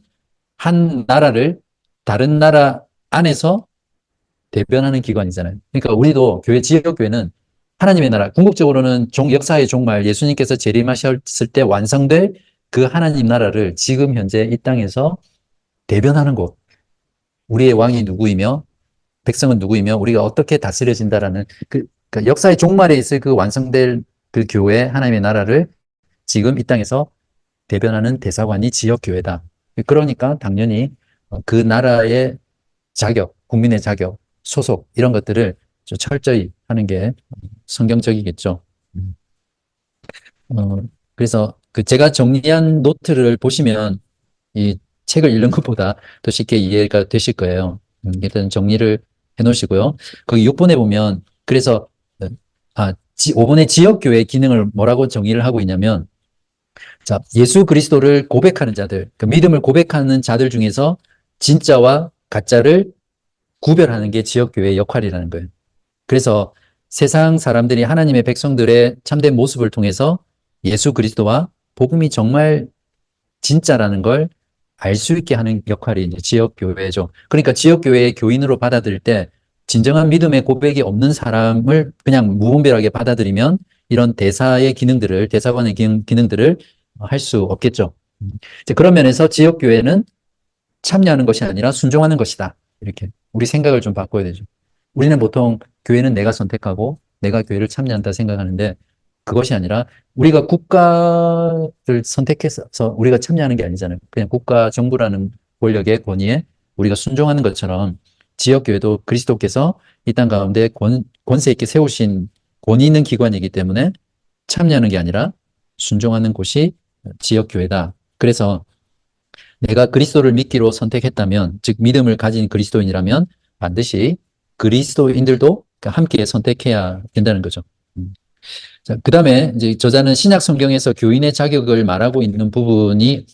한 나라를 다른 나라 안에서 대변하는 기관이잖아요. 그러니까 우리도 교회 지역교회는 하나님의 나라, 궁극적으로는 역사의 종말 예수님께서 재림하셨을 때 완성될 그 하나님 나라를 지금 현재 이 땅에서 대변하는 곳. 우리의 왕이 누구이며 백성은 누구이며 우리가 어떻게 다스려진다라는 그러니까 역사의 종말에 있을 그 완성될 그 교회 하나님의 나라를 지금 이 땅에서 대변하는 대사관이 지역교회다. 그러니까 당연히 그 나라의 자격, 국민의 자격, 소속 이런 것들을 좀 철저히 하는 게 성경적이겠죠. 어, 그래서 그 제가 정리한 노트를 보시면 이 책을 읽는 것보다 더 쉽게 이해가 되실 거예요. 일단 정리를 해 놓으시고요. 거기 6번에 보면 그래서 5번의 지역교회 기능을 뭐라고 정의를 하고 있냐면 자, 예수 그리스도를 고백하는 자들, 그 믿음을 고백하는 자들 중에서 진짜와 가짜를 구별하는 게 지역교회의 역할이라는 거예요. 그래서 세상 사람들이 하나님의 백성들의 참된 모습을 통해서 예수 그리스도와 복음이 정말 진짜라는 걸 알 수 있게 하는 역할이 이제 지역교회죠. 그러니까 지역교회의 교인으로 받아들일 때 진정한 믿음의 고백이 없는 사람을 그냥 무분별하게 받아들이면 이런 대사의 기능들을, 대사관의 기능들을 할 수 없겠죠. 이제 그런 면에서 지역교회는 참여하는 것이 아니라 순종하는 것이다. 이렇게 우리 생각을 좀 바꿔야 되죠. 우리는 보통 교회는 내가 선택하고 내가 교회를 참여한다 생각하는데 그것이 아니라 우리가 국가를 선택해서 우리가 참여하는 게 아니잖아요. 그냥 국가 정부라는 권력의 권위에 우리가 순종하는 것처럼 지역교회도 그리스도께서 이 땅 가운데 권세 있게 세우신 권위 있는 기관이기 때문에 참여하는 게 아니라 순종하는 곳이 지역교회다. 그래서 내가 그리스도를 믿기로 선택했다면, 즉 믿음을 가진 그리스도인이라면 반드시 그리스도인들도 함께 선택해야 된다는 거죠. 자, 그다음에 이제 저자는 신약 성경에서 교인의 자격을 말하고 있는 부분이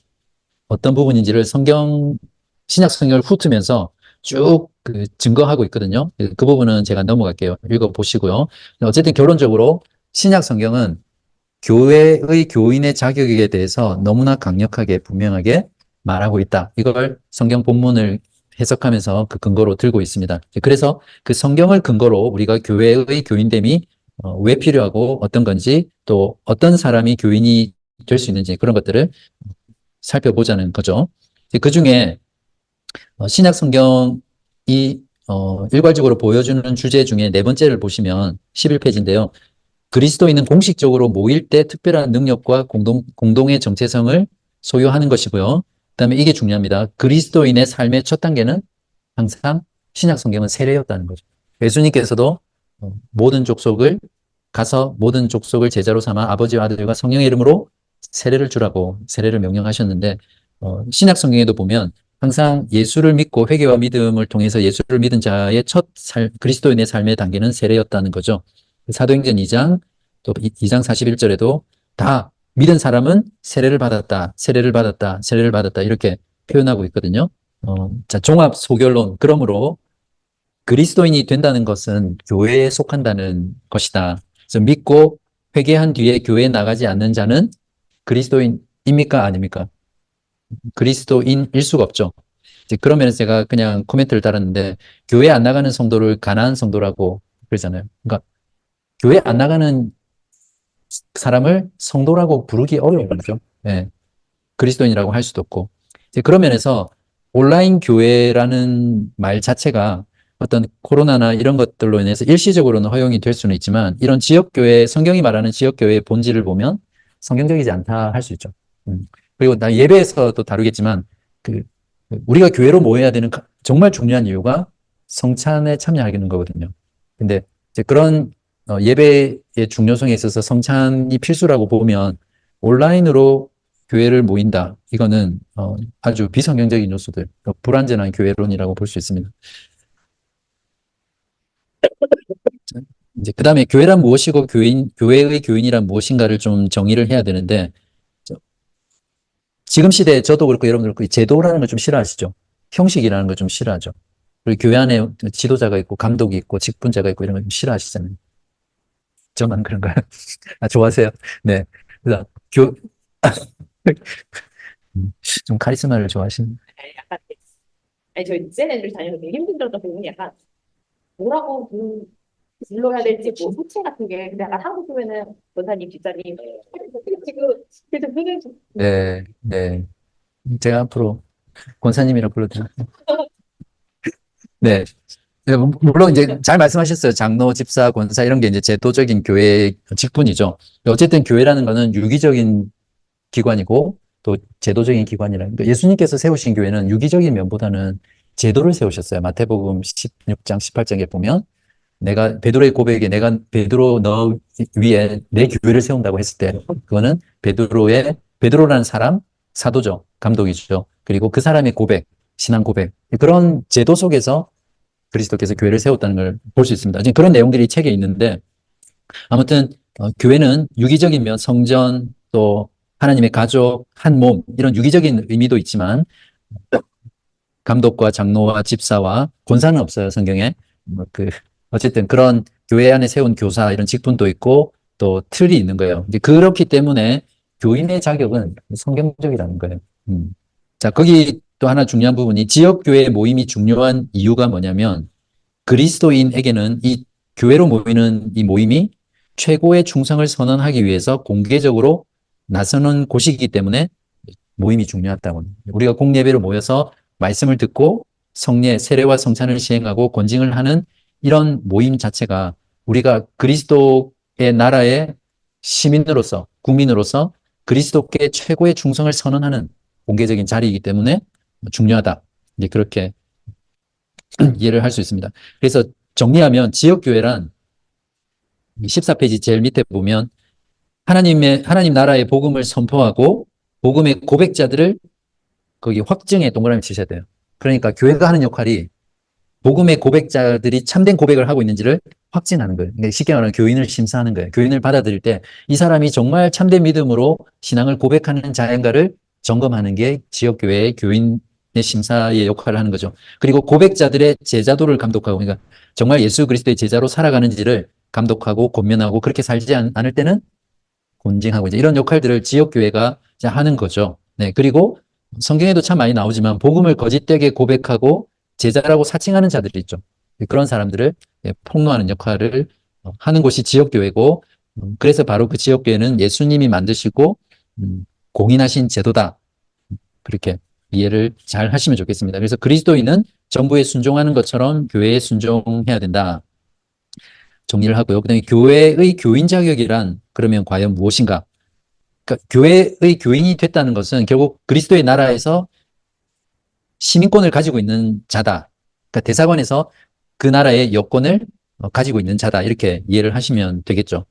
어떤 부분인지를 신약 성경을 훑으면서 쭉 증거하고 있거든요. 그 부분은 제가 넘어갈게요. 읽어보시고요. 어쨌든 결론적으로 신약 성경은 교회의 교인의 자격에 대해서 너무나 강력하게 분명하게 말하고 있다. 이걸 성경 본문을 해석하면서 그 근거로 들고 있습니다. 그래서 그 성경을 근거로 우리가 교회의 교인됨이 왜 필요하고 어떤 건지, 또 어떤 사람이 교인이 될 수 있는지, 그런 것들을 살펴보자는 거죠. 그 중에 신약 성경이 일괄적으로 보여주는 주제 중에 네 번째를 보시면 11페이지인데요. 그리스도인은 공식적으로 모일 때 특별한 능력과 공동의 정체성을 소유하는 것이고요. 그다음에 이게 중요합니다. 그리스도인의 삶의 첫 단계는 항상 신약 성경은 세례였다는 거죠. 예수님께서도 모든 족속을 가서 모든 족속을 제자로 삼아 아버지와 아들과 성령의 이름으로 세례를 주라고 세례를 명령하셨는데, 신약 성경에도 보면 항상 예수를 믿고 회개와 믿음을 통해서 예수를 믿은 자의 그리스도인의 삶의 단계는 세례였다는 거죠. 사도행전 2장, 또 2장 41절에도 다 믿은 사람은 세례를 받았다, 세례를 받았다, 세례를 받았다, 이렇게 표현하고 있거든요. 자, 종합 소결론. 그러므로 그리스도인이 된다는 것은 교회에 속한다는 것이다. 그래서 믿고 회개한 뒤에 교회에 나가지 않는 자는 그리스도인입니까? 아닙니까? 그리스도인일 수가 없죠. 이제 그러면 제가 그냥 코멘트를 달았는데, 교회 안 나가는 성도를 가난한 성도라고 그러잖아요. 그러니까 교회 안 나가는 사람을 성도라고 부르기 어려운 거죠. 예. 그리스도인이라고 할 수도 없고. 이제 그런 면에서 온라인 교회라는 말 자체가 어떤 코로나나 이런 것들로 인해서 일시적으로는 허용이 될 수는 있지만, 이런 지역교회, 성경이 말하는 지역교회의 본질을 보면 성경적이지 않다 할 수 있죠. 그리고 나 예배에서도 다루겠지만, 그, 우리가 교회로 모여야 되는 정말 중요한 이유가 성찬에 참여하는 거거든요. 근데 이제 그런 예배의 중요성에 있어서 성찬이 필수라고 보면, 온라인으로 교회를 모인다. 이거는 아주 비성경적인 요소들, 불완전한 교회론이라고 볼 수 있습니다. 이제 그 다음에 교회란 무엇이고 교회의 교인이란 무엇인가를 좀 정의를 해야 되는데, 지금 시대에 저도 그렇고 여러분들 그렇고 제도라는 걸 좀 싫어하시죠? 형식이라는 걸 좀 싫어하죠. 그리고 교회 안에 지도자가 있고 감독이 있고 직분자가 있고 이런 걸 좀 싫어하시잖아요. 저만 그런가요? 아, 좋아하세요? 네. 그래서 좀 카리스마를 좋아하시는. 아니, 약간, 아니, 저희 쟤네들 다니면서 되게 힘들었던 부분이 약간, 뭐라고 불러야 될지, 뭐, 호칭 같은 게, 근데 약간 한국 보면은, 원사님, 뒷사님, 지금, 그래서 그게 좀, 네, 네. 제가 앞으로 권사님이라 불러드릴게요. 네. 네, 물론 이제 잘 말씀하셨어요. 장로, 집사, 권사 이런 게 이제 제도적인 교회의 직분이죠. 어쨌든 교회라는 거는 유기적인 기관이고 또 제도적인 기관이라는 거. 예수님께서 세우신 교회는 유기적인 면보다는 제도를 세우셨어요. 마태복음 16장, 18장에 보면 내가 베드로의 고백에 내가 베드로 너 위에 내 교회를 세운다고 했을 때 그거는 베드로라는 사람 사도죠. 감독이죠. 그리고 그 사람의 고백, 신앙 고백. 그런 제도 속에서 그리스도께서 교회를 세웠다는 걸 볼 수 있습니다. 지금 그런 내용들이 책에 있는데, 아무튼 교회는 유기적이면 성전, 또 하나님의 가족, 한 몸, 이런 유기적인 의미도 있지만 감독과 장로와 집사와 권사는 없어요, 성경에. 어쨌든 그런 교회 안에 세운 교사 이런 직분도 있고 또 틀이 있는 거예요. 이제 그렇기 때문에 교인의 자격은 성경적이라는 거예요. 자, 거기 또 하나 중요한 부분이 지역교회 모임이 중요한 이유가 뭐냐면, 그리스도인에게는 이 교회로 모이는 이 모임이 최고의 충성을 선언하기 위해서 공개적으로 나서는 곳이기 때문에 모임이 중요하다고. 우리가 공예배로 모여서 말씀을 듣고 성례, 세례와 성찬을 시행하고 권징을 하는 이런 모임 자체가 우리가 그리스도의 나라의 시민으로서, 국민으로서 그리스도께 최고의 충성을 선언하는 공개적인 자리이기 때문에 중요하다. 이제 그렇게 이해를 할 수 있습니다. 그래서 정리하면 지역교회란 14페이지 제일 밑에 보면 하나님 나라의 복음을 선포하고 복음의 고백자들을 거기 확증에 동그라미 치셔야 돼요. 그러니까 교회가 하는 역할이 복음의 고백자들이 참된 고백을 하고 있는지를 확진하는 거예요. 그러니까 쉽게 말하면 교인을 심사하는 거예요. 교인을 받아들일 때 이 사람이 정말 참된 믿음으로 신앙을 고백하는 자인가를 점검하는 게 지역교회의 교인의 심사의 역할을 하는 거죠. 그리고 고백자들의 제자도를 감독하고, 그러니까 정말 예수 그리스도의 제자로 살아가는지를 감독하고 권면하고, 그렇게 살지 않을 때는 곤징하고, 이제 이런 역할들을 지역교회가 이제 하는 거죠. 네. 그리고 성경에도 참 많이 나오지만 복음을 거짓되게 고백하고 제자라고 사칭하는 자들이 있죠. 그런 사람들을 폭로하는 역할을 하는 곳이 지역교회고, 그래서 바로 그 지역교회는 예수님이 만드시고 공인하신 제도다. 그렇게 이해를 잘 하시면 좋겠습니다. 그래서 그리스도인은 정부에 순종하는 것처럼 교회에 순종해야 된다. 정리를 하고요. 그다음에 교회의 교인 자격이란 그러면 과연 무엇인가? 그러니까 교회의 교인이 됐다는 것은 결국 그리스도의 나라에서 시민권을 가지고 있는 자다. 그러니까 대사관에서 그 나라의 여권을 가지고 있는 자다. 이렇게 이해를 하시면 되겠죠.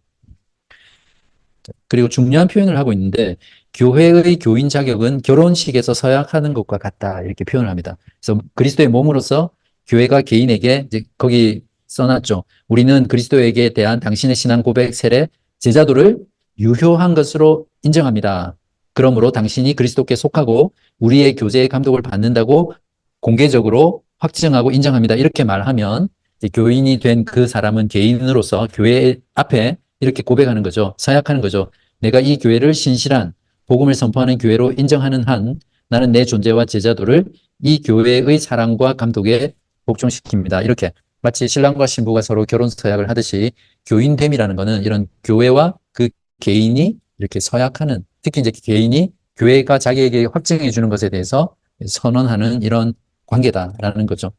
그리고 중요한 표현을 하고 있는데, 교회의 교인 자격은 결혼식에서 서약하는 것과 같다. 이렇게 표현을 합니다. 그래서 그리스도의 몸으로서 교회가 개인에게, 이제 거기 써놨죠. 우리는 그리스도에게 대한 당신의 신앙 고백 세례 제자도를 유효한 것으로 인정합니다. 그러므로 당신이 그리스도께 속하고 우리의 교제의 감독을 받는다고 공개적으로 확증하고 인정합니다. 이렇게 말하면 이제 교인이 된 그 사람은 개인으로서 교회 앞에 이렇게 고백하는 거죠. 서약하는 거죠. 내가 이 교회를 신실한 복음을 선포하는 교회로 인정하는 한 나는 내 존재와 제자도를 이 교회의 사랑과 감독에 복종시킵니다. 이렇게 마치 신랑과 신부가 서로 결혼 서약을 하듯이 교인됨이라는 거는 이런 교회와 그 개인이 이렇게 서약하는, 특히 이제 개인이 교회가 자기에게 확증해 주는 것에 대해서 선언하는 이런 관계다라는 거죠.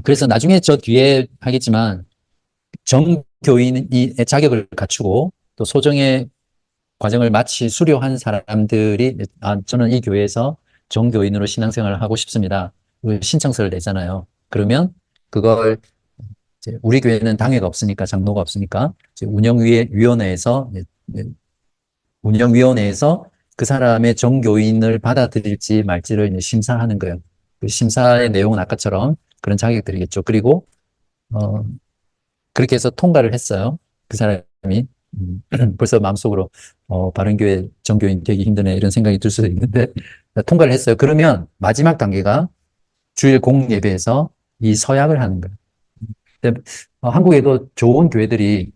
그래서 나중에 저 뒤에 하겠지만 정교인의 자격을 갖추고 또 소정의 과정을 마치 수료한 사람들이 저는 이 교회에서 정교인으로 신앙생활을 하고 싶습니다. 신청서를 내잖아요. 그러면 그걸 이제 우리 교회는 당회가 없으니까, 장로가 없으니까 이제 운영위원회에서 그 사람의 정교인을 받아들일지 말지를 이제 심사하는 거예요. 그 심사의 내용은 아까처럼 그런 자격들이겠죠. 그리고 그렇게 해서 통과를 했어요. 그 사람이. 벌써 마음속으로 바른교회 정교인 되기 힘드네 이런 생각이 들 수도 있는데 통과를 했어요. 그러면 마지막 단계가 주일 공예배에서 이 서약을 하는 거예요. 근데 한국에도 좋은 교회들이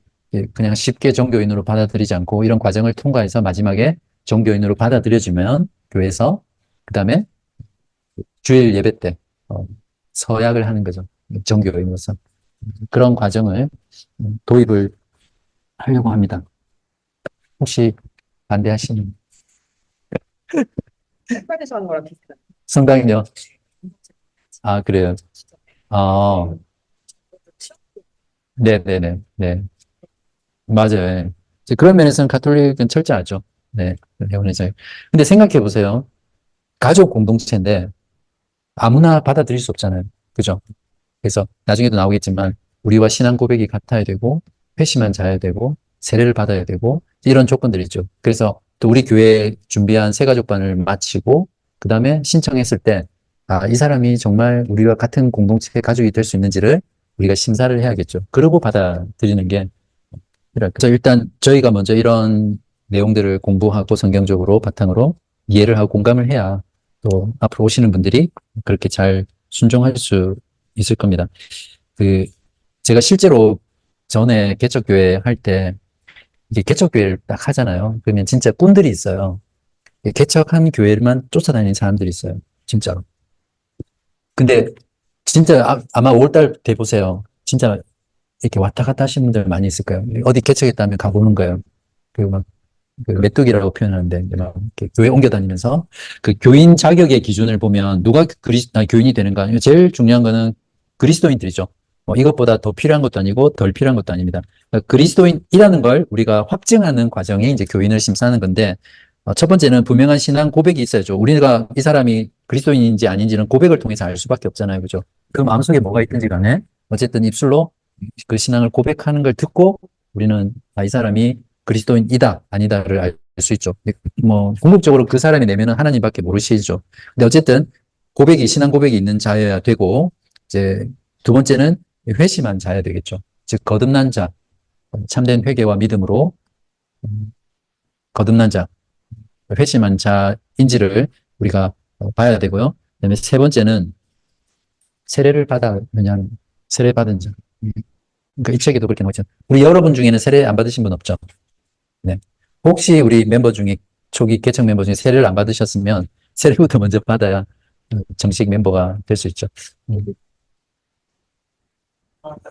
그냥 쉽게 정교인으로 받아들이지 않고 이런 과정을 통과해서 마지막에 정교인으로 받아들여지면 교회에서 그 다음에 주일 예배 때 서약을 하는 거죠. 정교인으로서. 그런 과정을 도입을 하려고 합니다. 혹시 반대하시는? 성당에서 하는 거랑 비슷한. 성당이요? 아, 그래요. 네네네. 네. 맞아요. 이제 그런 면에서는 가톨릭은 철저하죠. 네. 회원회장. 근데 생각해 보세요. 가족 공동체인데 아무나 받아들일 수 없잖아요. 그죠? 그래서 나중에도 나오겠지만 우리와 신앙 고백이 같아야 되고 회심한 자야 되고 세례를 받아야 되고 이런 조건들이 있죠. 그래서 또 우리 교회에 준비한 새가족반을 마치고 그 다음에 신청했을 때 이 사람이 정말 우리와 같은 공동체 가족이 될 수 있는지를 우리가 심사를 해야겠죠. 그러고 받아들이는 게 그래서 일단 저희가 먼저 이런 내용들을 공부하고 성경적으로 바탕으로 이해를 하고 공감을 해야 또 앞으로 오시는 분들이 그렇게 잘 순종할 수 있을 겁니다. 제가 실제로 전에 개척교회 할 때 이게 개척교회를 딱 하잖아요. 그러면 진짜 꾼들이 있어요. 개척한 교회만 쫓아다니는 사람들이 있어요. 진짜로. 근데 진짜 아마 5월달 돼 보세요. 진짜 이렇게 왔다 갔다 하시는 분들 많이 있을 거예요. 어디 개척했다면 가보는 거예요. 그 메뚜기라고 표현하는데 막 이렇게 교회 옮겨 다니면서 그 교인 자격의 기준을 보면 누가 교인이 되는가? 제일 중요한 거는 그리스도인들이죠. 이것보다 더 필요한 것도 아니고 덜 필요한 것도 아닙니다. 그러니까 그리스도인이라는 걸 우리가 확증하는 과정이 이제 교인을 심사하는 건데 첫 번째는 분명한 신앙 고백이 있어야죠. 우리가 이 사람이 그리스도인인지 아닌지는 고백을 통해서 알 수밖에 없잖아요. 그죠? 그 마음속에 뭐가 있든지 간에 어쨌든 입술로 그 신앙을 고백하는 걸 듣고 우리는 이 사람이 그리스도인이다, 아니다를 알 수 있죠. 뭐, 궁극적으로 그 사람이 내면은 하나님밖에 모르시죠. 근데 어쨌든 신앙 고백이 있는 자여야 되고, 이제 두 번째는 회심한 자여야 되겠죠. 즉, 거듭난 자, 참된 회개와 믿음으로 거듭난 자, 회심한 자인지를 우리가 봐야 되고요. 그다음에 세 번째는 세례를 받았느냐는 세례 받은 자. 그러니까 이 책에도 그렇게 나오죠. 우리 여러분 중에는 세례 안 받으신 분 없죠? 네. 혹시 우리 멤버 중에 초기 개척 멤버 중에 세례를 안 받으셨으면 세례부터 먼저 받아야 정식 멤버가 될 수 있죠.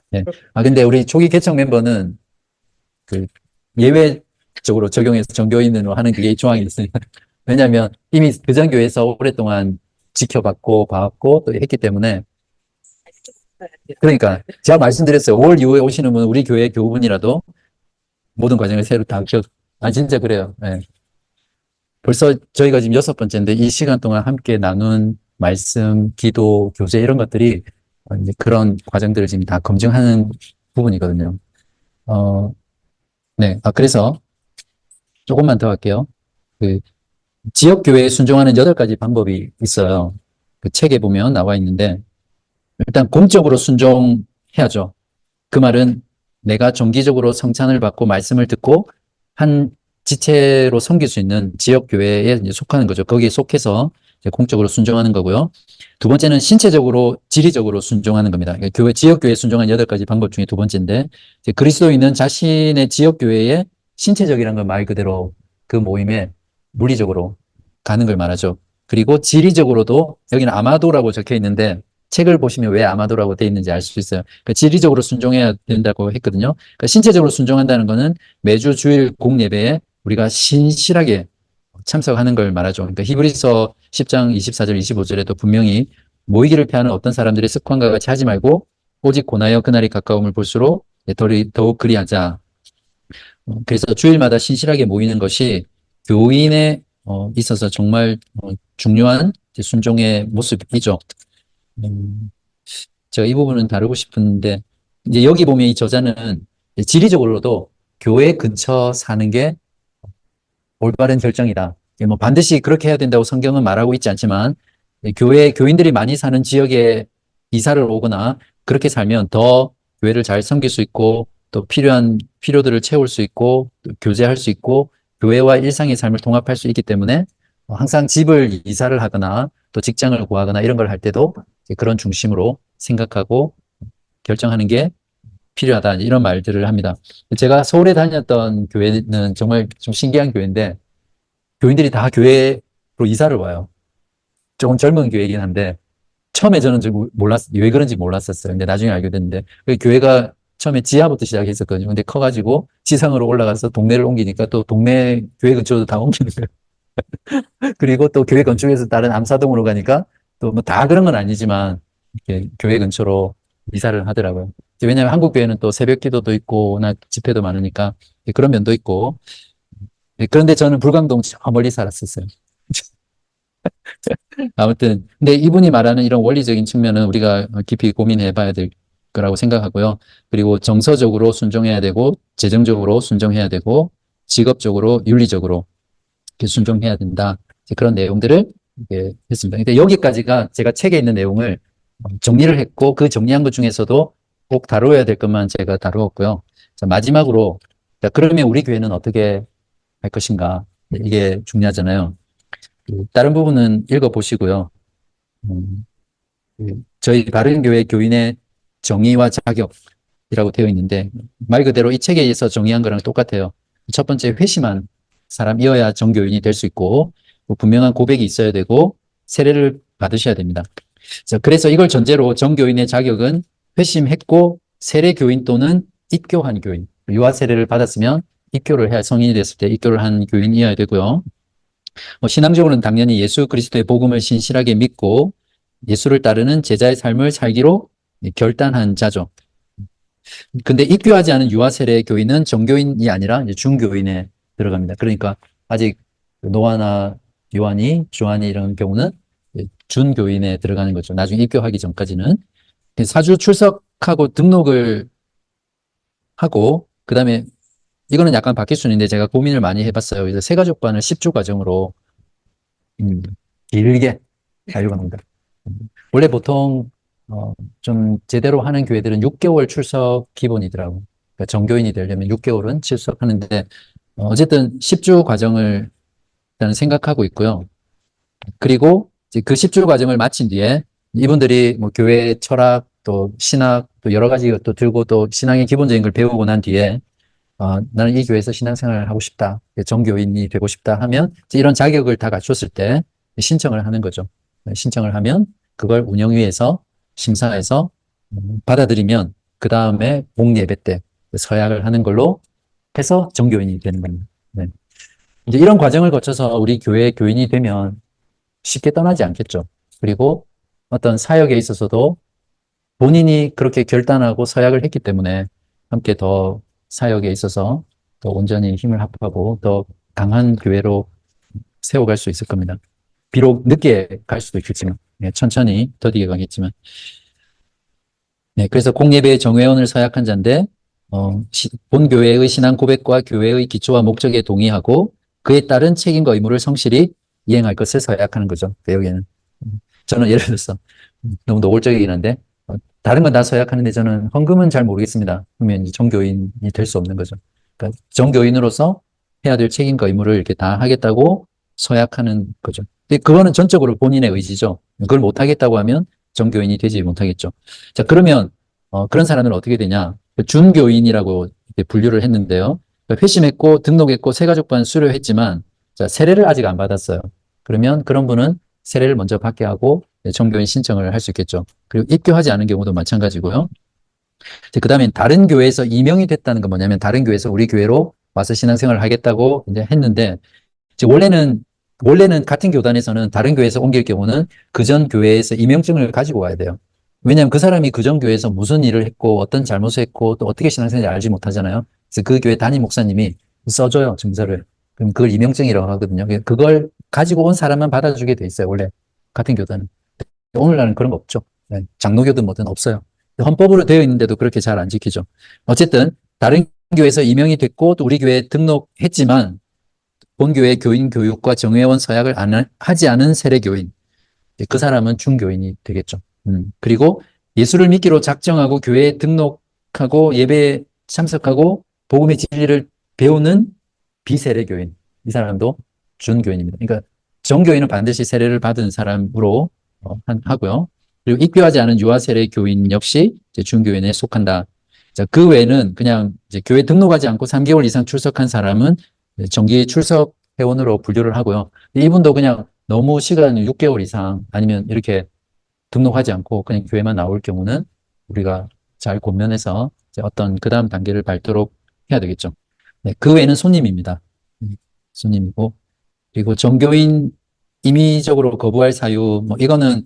네. 근데 우리 초기 개척 멤버는 그 예외적으로 적용해서 전교인으로 하는 그게 조항이 있어요. 왜냐하면 이미 그 전 교회에서 오랫동안 지켜봤고 봐왔고 또 했기 때문에 그러니까 제가 말씀드렸어요. 5월 이후에 오시는 분은 우리 교회 교우분이라도 모든 과정을 새로 다 진짜 그래요. 네. 벌써 저희가 지금 6번째인데 이 시간 동안 함께 나눈 말씀, 기도, 교제 이런 것들이 이제 그런 과정들을 지금 다 검증하는 부분이거든요. 네. 그래서 조금만 더 할게요. 그 지역교회에 순종하는 8가지 방법이 있어요. 그 책에 보면 나와 있는데 일단 공적으로 순종해야죠. 그 말은 내가 정기적으로 성찬을 받고 말씀을 듣고 한 지체로 섬길 수 있는 지역교회에 이제 속하는 거죠. 거기에 속해서 이제 공적으로 순종하는 거고요. 두 번째는 신체적으로, 지리적으로 순종하는 겁니다. 그러니까 지역교회에 순종한 8가지 방법 중에 두 번째인데, 이제 그리스도인은 자신의 지역교회에 신체적이라는 건 말 그대로 그 모임에 물리적으로 가는 걸 말하죠. 그리고 지리적으로도 여기는 아마도라고 적혀 있는데, 책을 보시면 왜 아마도라고 되어 있는지 알 수 있어요. 그러니까 지리적으로 순종해야 된다고 했거든요. 그러니까 신체적으로 순종한다는 거는 매주 주일 공예배에 우리가 신실하게 참석하는 걸 말하죠. 그러니까 히브리서 10장 24절 25절에도 분명히 모이기를 피하는 어떤 사람들의 습관과 같이 하지 말고 오직 고나여 그날이 가까움을 볼수록 더욱 그리하자. 그래서 주일마다 신실하게 모이는 것이 교인에 있어서 정말 중요한 순종의 모습이죠. 제가 이 부분은 다루고 싶은데, 이제 여기 보면 이 저자는 지리적으로도 교회 근처 사는 게 올바른 결정이다. 뭐 반드시 그렇게 해야 된다고 성경은 말하고 있지 않지만, 교인들이 많이 사는 지역에 이사를 오거나 그렇게 살면 더 교회를 잘 섬길 수 있고, 또 필요한 필요들을 채울 수 있고, 또 교제할 수 있고, 교회와 일상의 삶을 통합할 수 있기 때문에 항상 집을 이사를 하거나 또 직장을 구하거나 이런 걸 할 때도 그런 중심으로 생각하고 결정하는 게 필요하다. 이런 말들을 합니다. 제가 서울에 다녔던 교회는 정말 좀 신기한 교회인데 교인들이 다 교회로 이사를 와요. 조금 젊은 교회이긴 한데 처음에 저는 왜 그런지 몰랐었어요. 근데 나중에 알게 됐는데 그 교회가 처음에 지하부터 시작했었거든요. 근데 커가지고 지상으로 올라가서 동네를 옮기니까 또 동네 교회 근처도 다 옮기는 거예요. 그리고 또 교회 건축에서 다른 암사동으로 가니까 또 뭐 다 그런 건 아니지만 이렇게 교회 근처로 이사를 하더라고요. 왜냐하면 한국 교회는 또 새벽 기도도 있고 나 집회도 많으니까 그런 면도 있고. 그런데 저는 불광동 저 멀리 살았었어요. 아무튼 근데 이분이 말하는 이런 원리적인 측면은 우리가 깊이 고민해 봐야 될 거라고 생각하고요. 그리고 정서적으로 순종해야 되고 재정적으로 순종해야 되고 직업적으로 윤리적으로 이렇게 순종해야 된다. 그런 내용들을 이렇게 했습니다. 근데 여기까지가 제가 책에 있는 내용을 정리를 했고 그 정리한 것 중에서도 꼭 다루어야 될 것만 제가 다루었고요. 자, 마지막으로 자, 그러면 우리 교회는 어떻게 할 것인가? 이게 중요하잖아요. 다른 부분은 읽어보시고요. 저희 바른교회 교인의 정의와 자격이라고 되어 있는데 말 그대로 이 책에서 정의한 거랑 똑같아요. 첫 번째 회심한 사람이어야 정교인이 될 수 있고 분명한 고백이 있어야 되고 세례를 받으셔야 됩니다. 자, 그래서 이걸 전제로 정교인의 자격은 회심했고 세례교인 또는 입교한 교인, 유아 세례를 받았으면 입교를 해야 성인이 됐을 때 입교를 한 교인이어야 되고요. 신앙적으로는 당연히 예수 그리스도의 복음을 신실하게 믿고 예수를 따르는 제자의 삶을 살기로 결단한 자죠. 근데 입교하지 않은 유아 세례 교인은 정교인이 아니라 이제 중교인에 들어갑니다. 그러니까 아직 노아나 요한이, 조한이 이런 경우는 준교인에 들어가는 거죠. 나중에 입교하기 전까지는 사주 출석하고 등록을 하고, 그 다음에 이거는 약간 바뀔 수는 있는데 제가 고민을 많이 해봤어요. 그래서 세가족반을 10주 과정으로 음, 길게 하려고 합니다. 원래 보통 좀 제대로 하는 교회들은 6개월 출석 기본이더라고. 그러니까 정교인이 되려면 6개월은 출석하는데 어쨌든 10주 과정을 일단 생각하고 있고요. 그리고 이제 그 10주 과정을 마친 뒤에 이분들이 뭐 교회 철학 또 신학 또 여러 가지 것도 들고 또 신앙의 기본적인 걸 배우고 난 뒤에 나는 이 교회에서 신앙생활을 하고 싶다. 정교인이 되고 싶다 하면 이제 이런 자격을 다 갖췄을 때 신청을 하는 거죠. 신청을 하면 그걸 운영위에서 심사해서 받아들이면 그 다음에 공예배 때 서약을 하는 걸로 해서 정교인이 되는 겁니다. 네. 이제 이런 과정을 거쳐서 우리 교회 교인이 되면 쉽게 떠나지 않겠죠. 그리고 어떤 사역에 있어서도 본인이 그렇게 결단하고 서약을 했기 때문에 함께 더 사역에 있어서 더 온전히 힘을 합하고 더 강한 교회로 세워갈 수 있을 겁니다. 비록 늦게 갈 수도 있겠지만, 네, 천천히 더디게 가겠지만. 네, 그래서 공예배 정회원을 서약한 자인데, 본 교회의 신앙 고백과 교회의 기초와 목적에 동의하고 그에 따른 책임과 의무를 성실히 이행할 것을 서약하는 거죠. 그 여기에는. 저는 예를 들어서 너무 노골적이긴 한데, 다른 건 다 서약하는데 저는 헌금은 잘 모르겠습니다. 그러면 이제 정교인이 될 수 없는 거죠. 그러니까 정교인으로서 해야 될 책임과 의무를 이렇게 다 하겠다고 서약하는 거죠. 근데 그거는 전적으로 본인의 의지죠. 그걸 못 하겠다고 하면 정교인이 되지 못하겠죠. 자, 그러면 그런 사람들은 어떻게 되냐? 준교인이라고 이렇게 분류를 했는데요. 그러니까 회심했고 등록했고 세가족반 수료했지만 자, 세례를 아직 안 받았어요. 그러면 그런 분은 세례를 먼저 받게 하고 정교인 신청을 할 수 있겠죠. 그리고 입교하지 않은 경우도 마찬가지고요. 그 다음에 다른 교회에서 임명이 됐다는 건 뭐냐면 다른 교회에서 우리 교회로 와서 신앙생활을 하겠다고 이제 했는데 이제 원래는 같은 교단에서는 다른 교회에서 옮길 경우는 그 전 교회에서 임명증을 가지고 와야 돼요. 왜냐하면 그 사람이 그 전 교회에서 무슨 일을 했고 어떤 잘못을 했고 또 어떻게 신앙생활을 알지 못하잖아요. 그래서 그 교회 담임 목사님이 써줘요, 증서를. 그럼 그걸 임명증이라고 하거든요. 그걸 가지고 온 사람만 받아주게 돼 있어요, 원래. 같은 교단은. 오늘날은 그런 거 없죠. 네, 장로교든 뭐든 없어요. 헌법으로 되어 있는데도 그렇게 잘 안 지키죠. 어쨌든 다른 교회에서 임명이 됐고 또 우리 교회에 등록했지만 본교회 교인 교육과 정회원 서약을 하지 않은 세례교인, 그 사람은 중교인이 되겠죠. 그리고 예수를 믿기로 작정하고 교회에 등록하고 예배에 참석하고 복음의 진리를 배우는 비세례교인, 이 사람도 준교인입니다. 그러니까 정교인은 반드시 세례를 받은 사람으로 하고요. 그리고 입교하지 않은 유아세례 교인 역시 이제 준교인에 속한다. 자, 그 외에는 그냥 이제 교회 등록하지 않고 3개월 이상 출석한 사람은 정기 출석 회원으로 분류를 하고요. 이분도 그냥 너무 시간 6개월 이상 아니면 이렇게 등록하지 않고 그냥 교회만 나올 경우는 우리가 잘 권면해서 어떤 그 다음 단계를 밟도록 해야 되겠죠. 네, 그 외에는 손님입니다. 손님이고 그리고 정교인 임의적으로 거부할 사유 뭐 이거는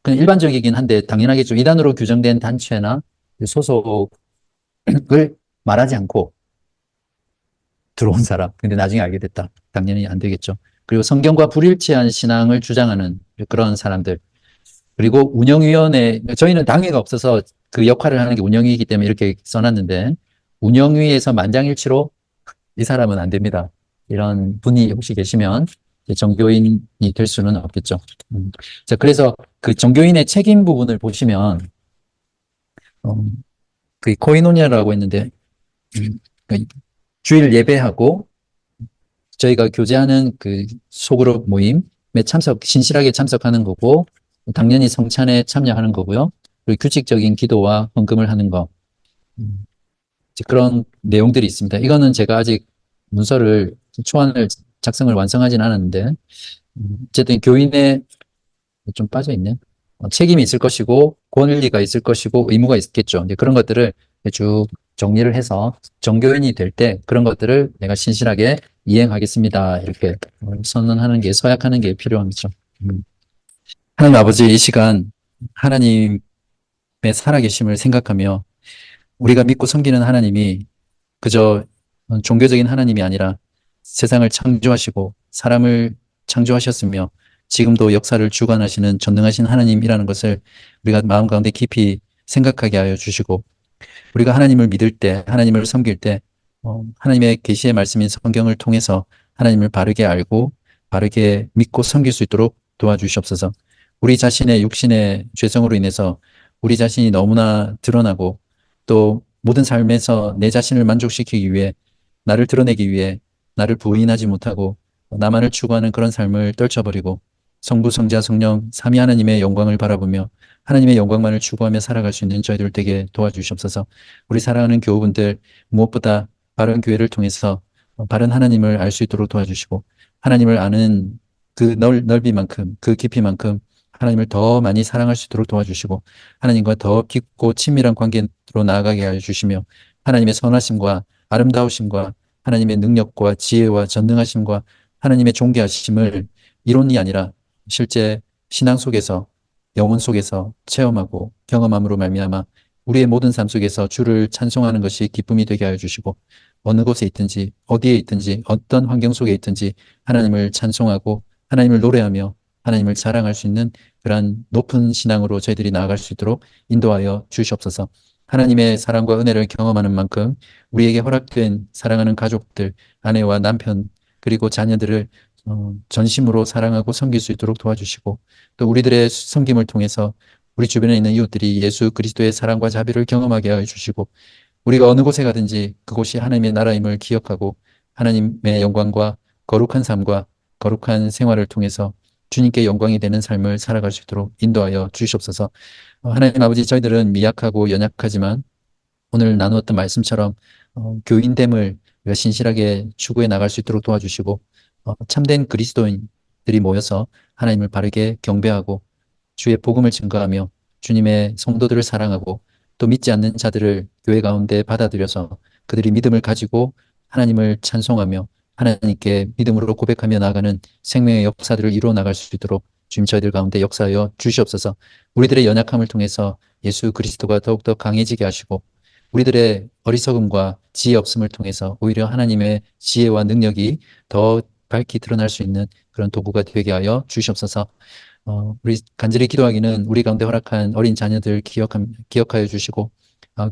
그냥 일반적이긴 한데 당연하겠죠. 이단으로 규정된 단체나 소속을 말하지 않고 들어온 사람. 근데 나중에 알게 됐다. 당연히 안 되겠죠. 그리고 성경과 불일치한 신앙을 주장하는 그런 사람들. 그리고 운영위원회, 저희는 당회가 없어서 그 역할을 하는 게 운영위이기 때문에 이렇게 써놨는데, 운영위에서 만장일치로 이 사람은 안 됩니다. 이런 분이 혹시 계시면 정교인이 될 수는 없겠죠. 자, 그래서 그 정교인의 책임 부분을 보시면, 그 코이노니아라고 했는데, 그 주일 예배하고 저희가 교제하는 그 소그룹 모임에 신실하게 참석하는 거고, 당연히 성찬에 참여하는 거고요. 그리고 규칙적인 기도와 헌금을 하는 거. 그런 내용들이 있습니다. 이거는 제가 아직 문서를, 초안을 작성을 완성하진 않았는데, 어쨌든 교인의 좀 빠져 있네. 책임이 있을 것이고, 권리가 있을 것이고, 의무가 있겠죠. 이제 그런 것들을 쭉 정리를 해서 정교인이 될 때 그런 것들을 내가 신실하게 이행하겠습니다. 이렇게 선언하는 게, 서약하는 게 필요하죠. 하나님 아버지, 이 시간 하나님의 살아계심을 생각하며 우리가 믿고 섬기는 하나님이 그저 종교적인 하나님이 아니라 세상을 창조하시고 사람을 창조하셨으며 지금도 역사를 주관하시는 전능하신 하나님이라는 것을 우리가 마음 가운데 깊이 생각하게 하여 주시고 우리가 하나님을 믿을 때, 하나님을 섬길 때, 하나님의 계시의 말씀인 성경을 통해서 하나님을 바르게 알고 바르게 믿고 섬길 수 있도록 도와주시옵소서. 우리 자신의 육신의 죄성으로 인해서 우리 자신이 너무나 드러나고 또 모든 삶에서 내 자신을 만족시키기 위해 나를 드러내기 위해 나를 부인하지 못하고 나만을 추구하는 그런 삶을 떨쳐버리고 성부, 성자, 성령, 삼위 하나님의 영광을 바라보며 하나님의 영광만을 추구하며 살아갈 수 있는 저희들 되게 도와주시옵소서. 우리 사랑하는 교우분들 무엇보다 바른 교회를 통해서 바른 하나님을 알 수 있도록 도와주시고 하나님을 아는 그 넓이만큼 그 깊이만큼 하나님을 더 많이 사랑할 수 있도록 도와주시고 하나님과 더 깊고 친밀한 관계로 나아가게 해주시며 하나님의 선하심과 아름다우심과 하나님의 능력과 지혜와 전능하심과 하나님의 존귀하심을 이론이 아니라 실제 신앙 속에서 영혼 속에서 체험하고 경험함으로 말미암아 우리의 모든 삶 속에서 주를 찬송하는 것이 기쁨이 되게 하여 주시고 어느 곳에 있든지 어디에 있든지 어떤 환경 속에 있든지 하나님을 찬송하고 하나님을 노래하며 하나님을 자랑할 수 있는 그러한 높은 신앙으로 저희들이 나아갈 수 있도록 인도하여 주시옵소서. 하나님의 사랑과 은혜를 경험하는 만큼 우리에게 허락된 사랑하는 가족들, 아내와 남편, 그리고 자녀들을 전심으로 사랑하고 섬길 수 있도록 도와주시고 또 우리들의 섬김을 통해서 우리 주변에 있는 이웃들이 예수 그리스도의 사랑과 자비를 경험하게 하여 주시고 우리가 어느 곳에 가든지 그곳이 하나님의 나라임을 기억하고 하나님의 영광과 거룩한 삶과 거룩한 생활을 통해서 주님께 영광이 되는 삶을 살아갈 수 있도록 인도하여 주시옵소서. 하나님 아버지, 저희들은 미약하고 연약하지만 오늘 나누었던 말씀처럼 교인됨을 우리가 신실하게 추구해 나갈 수 있도록 도와주시고 참된 그리스도인들이 모여서 하나님을 바르게 경배하고 주의 복음을 증거하며 주님의 성도들을 사랑하고 또 믿지 않는 자들을 교회 가운데 받아들여서 그들이 믿음을 가지고 하나님을 찬송하며 하나님께 믿음으로 고백하며 나아가는 생명의 역사들을 이루어 나갈 수 있도록 주님 저희들 가운데 역사하여 주시옵소서. 우리들의 연약함을 통해서 예수 그리스도가 더욱더 강해지게 하시고 우리들의 어리석음과 지혜 없음을 통해서 오히려 하나님의 지혜와 능력이 더 밝히 드러날 수 있는 그런 도구가 되게 하여 주시옵소서. 우리 간절히 기도하기는 우리 가운데 허락한 어린 자녀들 기억하여 주시고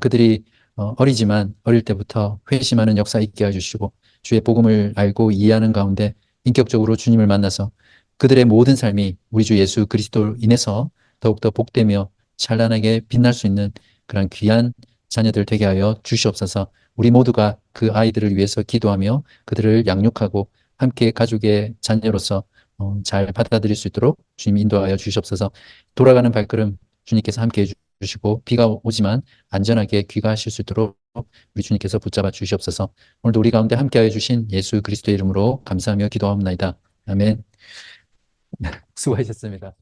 그들이 어리지만 어릴 때부터 회심하는 역사 있게 해주시고 주의 복음을 알고 이해하는 가운데 인격적으로 주님을 만나서 그들의 모든 삶이 우리 주 예수 그리스도로 인해서 더욱더 복되며 찬란하게 빛날 수 있는 그런 귀한 자녀들 되게 하여 주시옵소서. 우리 모두가 그 아이들을 위해서 기도하며 그들을 양육하고 함께 가족의 자녀로서 잘 받아들일 수 있도록 주님 인도하여 주시옵소서. 돌아가는 발걸음 주님께서 함께 해주시고 비가 오지만 안전하게 귀가하실 수 있도록 우리 주님께서 붙잡아 주시옵소서. 오늘도 우리 가운데 함께하여 주신 예수 그리스도의 이름으로 감사하며 기도하옵나이다. 아멘. 수고하셨습니다.